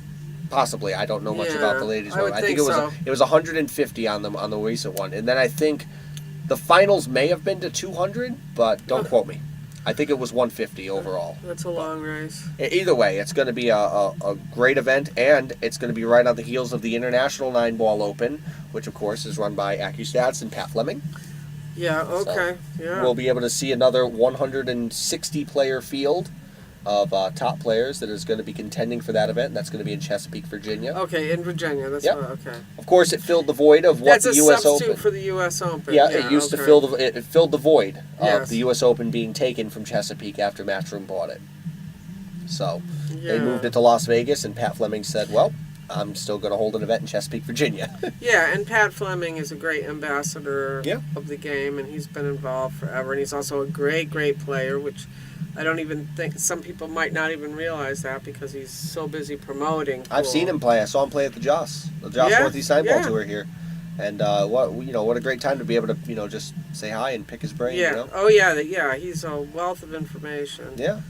S2: Possibly. I don't know much
S3: Yeah,
S2: about the ladies
S3: I
S2: one.
S3: would
S2: I think
S3: think
S2: it was
S3: so.
S2: it was 150 on the recent one, and then I think the finals may have been to 200, but don't quote me. I think it was 150 overall.
S3: That's a long race.
S2: Either way, it's going to be a great event, and it's going to be right on the heels of the International 9-Ball Open, which of course is run by AccuStats and Pat Fleming.
S3: Yeah. Okay. Yeah.
S2: We'll be able to see another 160-player field of top players that is going to be contending for that event. And that's going to be in Chesapeake, Virginia.
S3: Okay, in Virginia. That's
S2: Yep.
S3: okay.
S2: Of course, it filled the void of what
S3: That's
S2: the
S3: a
S2: U.S.
S3: substitute
S2: Open.
S3: for the U.S. Open.
S2: Yeah, it used to
S3: okay.
S2: fill it filled the void of
S3: Yes.
S2: the U.S. Open being taken from Chesapeake after Matchroom bought it. So they
S3: Yeah.
S2: moved it to Las Vegas, and Pat Fleming said, "Well, I'm still going to hold an event in Chesapeake, Virginia."
S3: Yeah, and Pat Fleming is a great ambassador
S2: Yeah.
S3: of the game, and he's been involved forever. And he's also a great, great player, which I don't even think some people might not even realize that because he's so busy promoting.
S2: I've
S3: pool.
S2: seen him play. I saw him play at the Joss
S3: Yeah,
S2: Northeast Nine Ball
S3: yeah.
S2: Tour here, and what a great time to be able to just say hi and pick his brain.
S3: Yeah.
S2: You know?
S3: Oh, yeah. Yeah. He's a wealth of information.
S2: Yeah.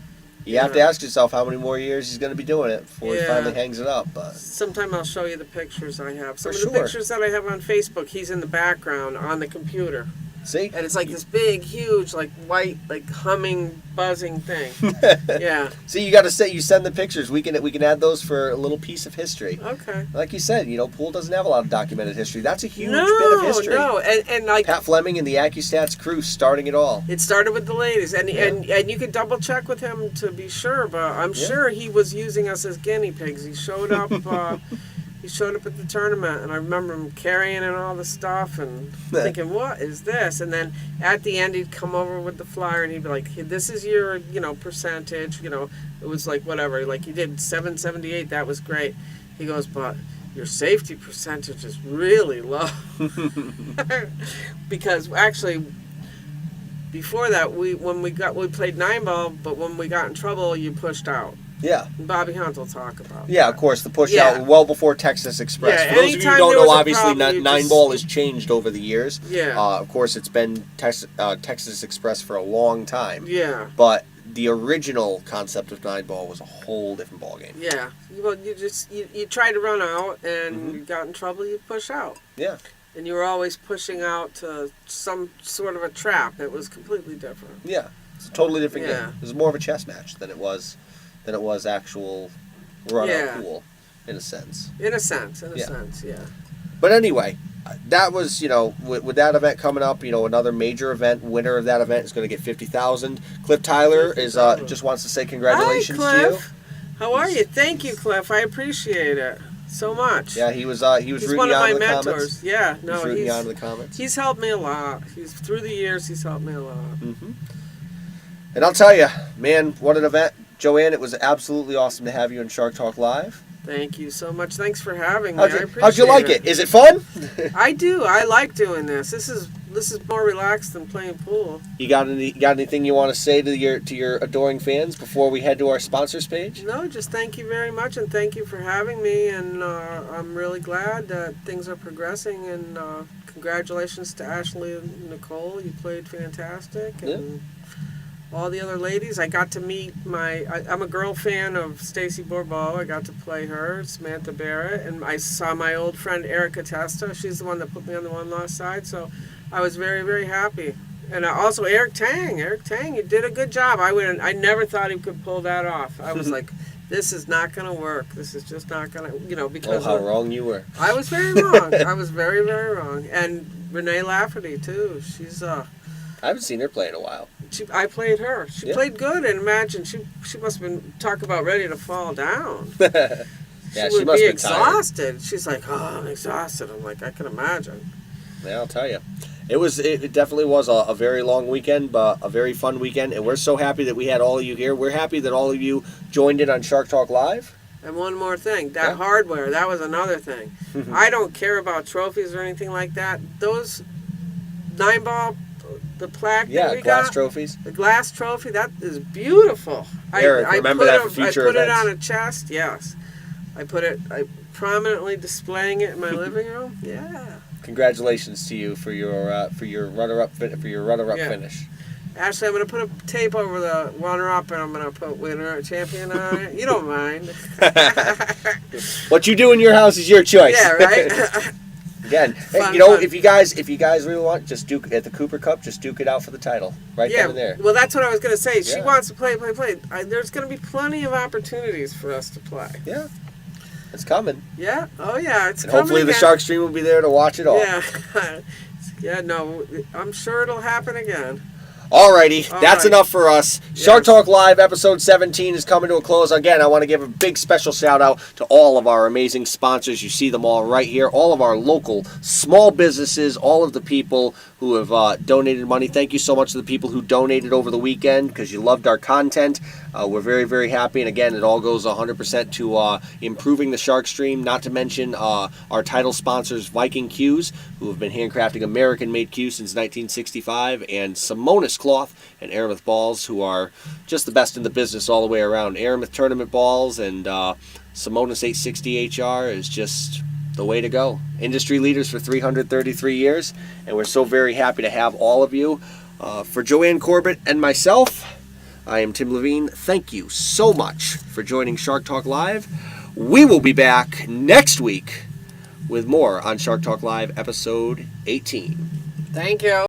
S2: You have to ask yourself how many more years he's going to be doing it before he
S3: Yeah.
S2: finally hangs it up. But
S3: Sometime I'll show you the pictures I have. Some
S2: For
S3: of the
S2: sure.
S3: pictures that I have on Facebook, he's in the background on the computer.
S2: See?
S3: And it's like this big, huge, like white, like humming, buzzing thing. Yeah.
S2: See, you got to say you send the pictures. We can add those for a little piece of history.
S3: Okay.
S2: Like you said, pool doesn't have a lot of documented history. That's a huge bit of history.
S3: No, and like
S2: Pat Fleming and the AccuStats crew starting it all.
S3: it started with the ladies, and you could double check with him to be sure, but I'm
S2: Yeah.
S3: sure he was using us as guinea pigs. He showed up. He showed up at the tournament, and I remember him carrying in all the stuff and thinking, "What is this?" And then at the end, he'd come over with the flyer, and he'd be like, hey, "This is your, percentage." It was like whatever. Like he did 778. That was great. He goes, "But your safety percentage is really low," because actually. Before that, we played 9-ball, but when we got in trouble, you pushed out.
S2: Yeah.
S3: Bobby Hunt will talk about.
S2: Yeah,
S3: that.
S2: of course, the push
S3: Yeah.
S2: out well before Texas Express.
S3: Yeah,
S2: For those of you who
S3: anytime
S2: don't
S3: there
S2: know,
S3: was a
S2: obviously
S3: problem, you
S2: 9-ball
S3: just-
S2: has changed over the years.
S3: Yeah.
S2: Of course, it's been Texas Express for a long time.
S3: Yeah.
S2: But the original concept of 9-ball was a whole different ballgame.
S3: Yeah. You try to run out and you got in trouble, you push out.
S2: Yeah.
S3: And you were always pushing out to some sort of a trap. It was completely different.
S2: Yeah. It's a totally different
S3: Yeah.
S2: game. It was more of a chess match than it was actual run
S3: Yeah.
S2: out pool, in a sense.
S3: In a sense,
S2: Yeah.
S3: yeah.
S2: But anyway, that was, with that event coming up, another major event, winner of that event is going to get $50,000. Cliff Tyler is
S3: $50,000.
S2: just wants to say congratulations
S3: Hi,
S2: to you.
S3: Cliff. How are you? Thank you, Cliff. I appreciate it so much.
S2: Yeah, he was
S3: He's
S2: rooting
S3: one
S2: you
S3: of
S2: on
S3: my
S2: in the
S3: mentors.
S2: comments.
S3: Yeah,
S2: He's
S3: no,
S2: rooting you on in the comments.
S3: he's helped me a lot. Through the years, he's helped me a lot.
S2: Mm-hmm. And I'll tell you, man, what an event. Joanne, it was absolutely awesome to have you on Shark Talk Live.
S3: Thank you so much. Thanks for having me. I appreciate
S2: How'd you like it? Is it fun?
S3: I do. I like doing this. This is more relaxed than playing pool.
S2: You got anything you want to say to your adoring fans before we head to our sponsors page?
S3: No, just thank you very much, and thank you for having me. And I'm really glad that things are progressing. And congratulations to Ashley and Nicole. You played fantastic. And all the other ladies, I got to meet I'm a girl fan of Stacy Bourbeau. I got to play her, Samantha Barrett, and I saw my old friend Erica Testa. She's the one that put me on the one-loss side, so I was very, very happy. And also Eric Tang, you did a good job. I never thought he could pull that off. I was like, this is not going to work. This is just not going to, because
S2: how wrong you were.
S3: I was very wrong. I was very, very wrong. And Renee Lafferty, too. She's
S2: I haven't seen her play in a while.
S3: I played her. She played good, and imagine she must have been talk about ready to fall down.
S2: Yeah,
S3: she
S2: she
S3: would
S2: must
S3: be
S2: have been tired.
S3: exhausted. She's like, "Oh, I'm exhausted." I'm like, I can imagine.
S2: Yeah, I'll tell you. It definitely was a very long weekend, but a very fun weekend, and we're so happy that we had all of you here. We're happy that all of you joined in on Shark Talk Live.
S3: And one more thing, that hardware, that was another thing. I don't care about trophies or anything like that. Those 9-ball, the plaque that we
S2: glass
S3: got,
S2: trophies.
S3: the glass trophy, that is beautiful.
S2: Eric, remember that for future
S3: I put
S2: events.
S3: it on a chest, yes. I prominently displaying it in my living room. Yeah.
S2: Congratulations to you for your runner-up finish.
S3: Ashley, I'm going to put a tape over the runner-up, and I'm going to put winner, champion on it. You don't mind.
S2: What you do in your house is your choice.
S3: Yeah, right?
S2: Again,
S3: Fun.
S2: if you guys really want, just duke at the Cooper Cup. Just duke it out for the title, right
S3: Yeah,
S2: then and there.
S3: well, that's what I was going to say. She
S2: Yeah.
S3: wants to play. There's going to be plenty of opportunities for us to play.
S2: Yeah, it's coming.
S3: Yeah. Oh, yeah. It's
S2: And
S3: coming
S2: hopefully the
S3: again.
S2: Shark Stream will be there to watch it all.
S3: Yeah. Yeah, no, I'm sure it'll happen again.
S2: Alrighty,
S3: All
S2: that's
S3: right.
S2: enough for us. Shark
S3: Yes.
S2: Talk Live episode 17 is coming to a close. Again, I want to give a big special shout out to all of our amazing sponsors. You see them all right here. All of our local small businesses, all of the people who have donated money. Thank you so much to the people who donated over the weekend because you loved our content. We're very, very happy. And again, it all goes 100% to improving the Shark Stream, not to mention our title sponsors, Viking Cues, who have been handcrafting American-made cues since 1965, and Simonis Cloth and Aramith Balls, who are just the best in the business all the way around. Aramith Tournament Balls and Simonis 860 HR is just the way to go. Industry leaders for 333 years, and we're so very happy to have all of you. For Joanne Corbett and myself, I am Tim Levine. Thank you so much for joining Shark Talk Live. We will be back next week with more on Shark Talk Live episode 18.
S3: Thank you.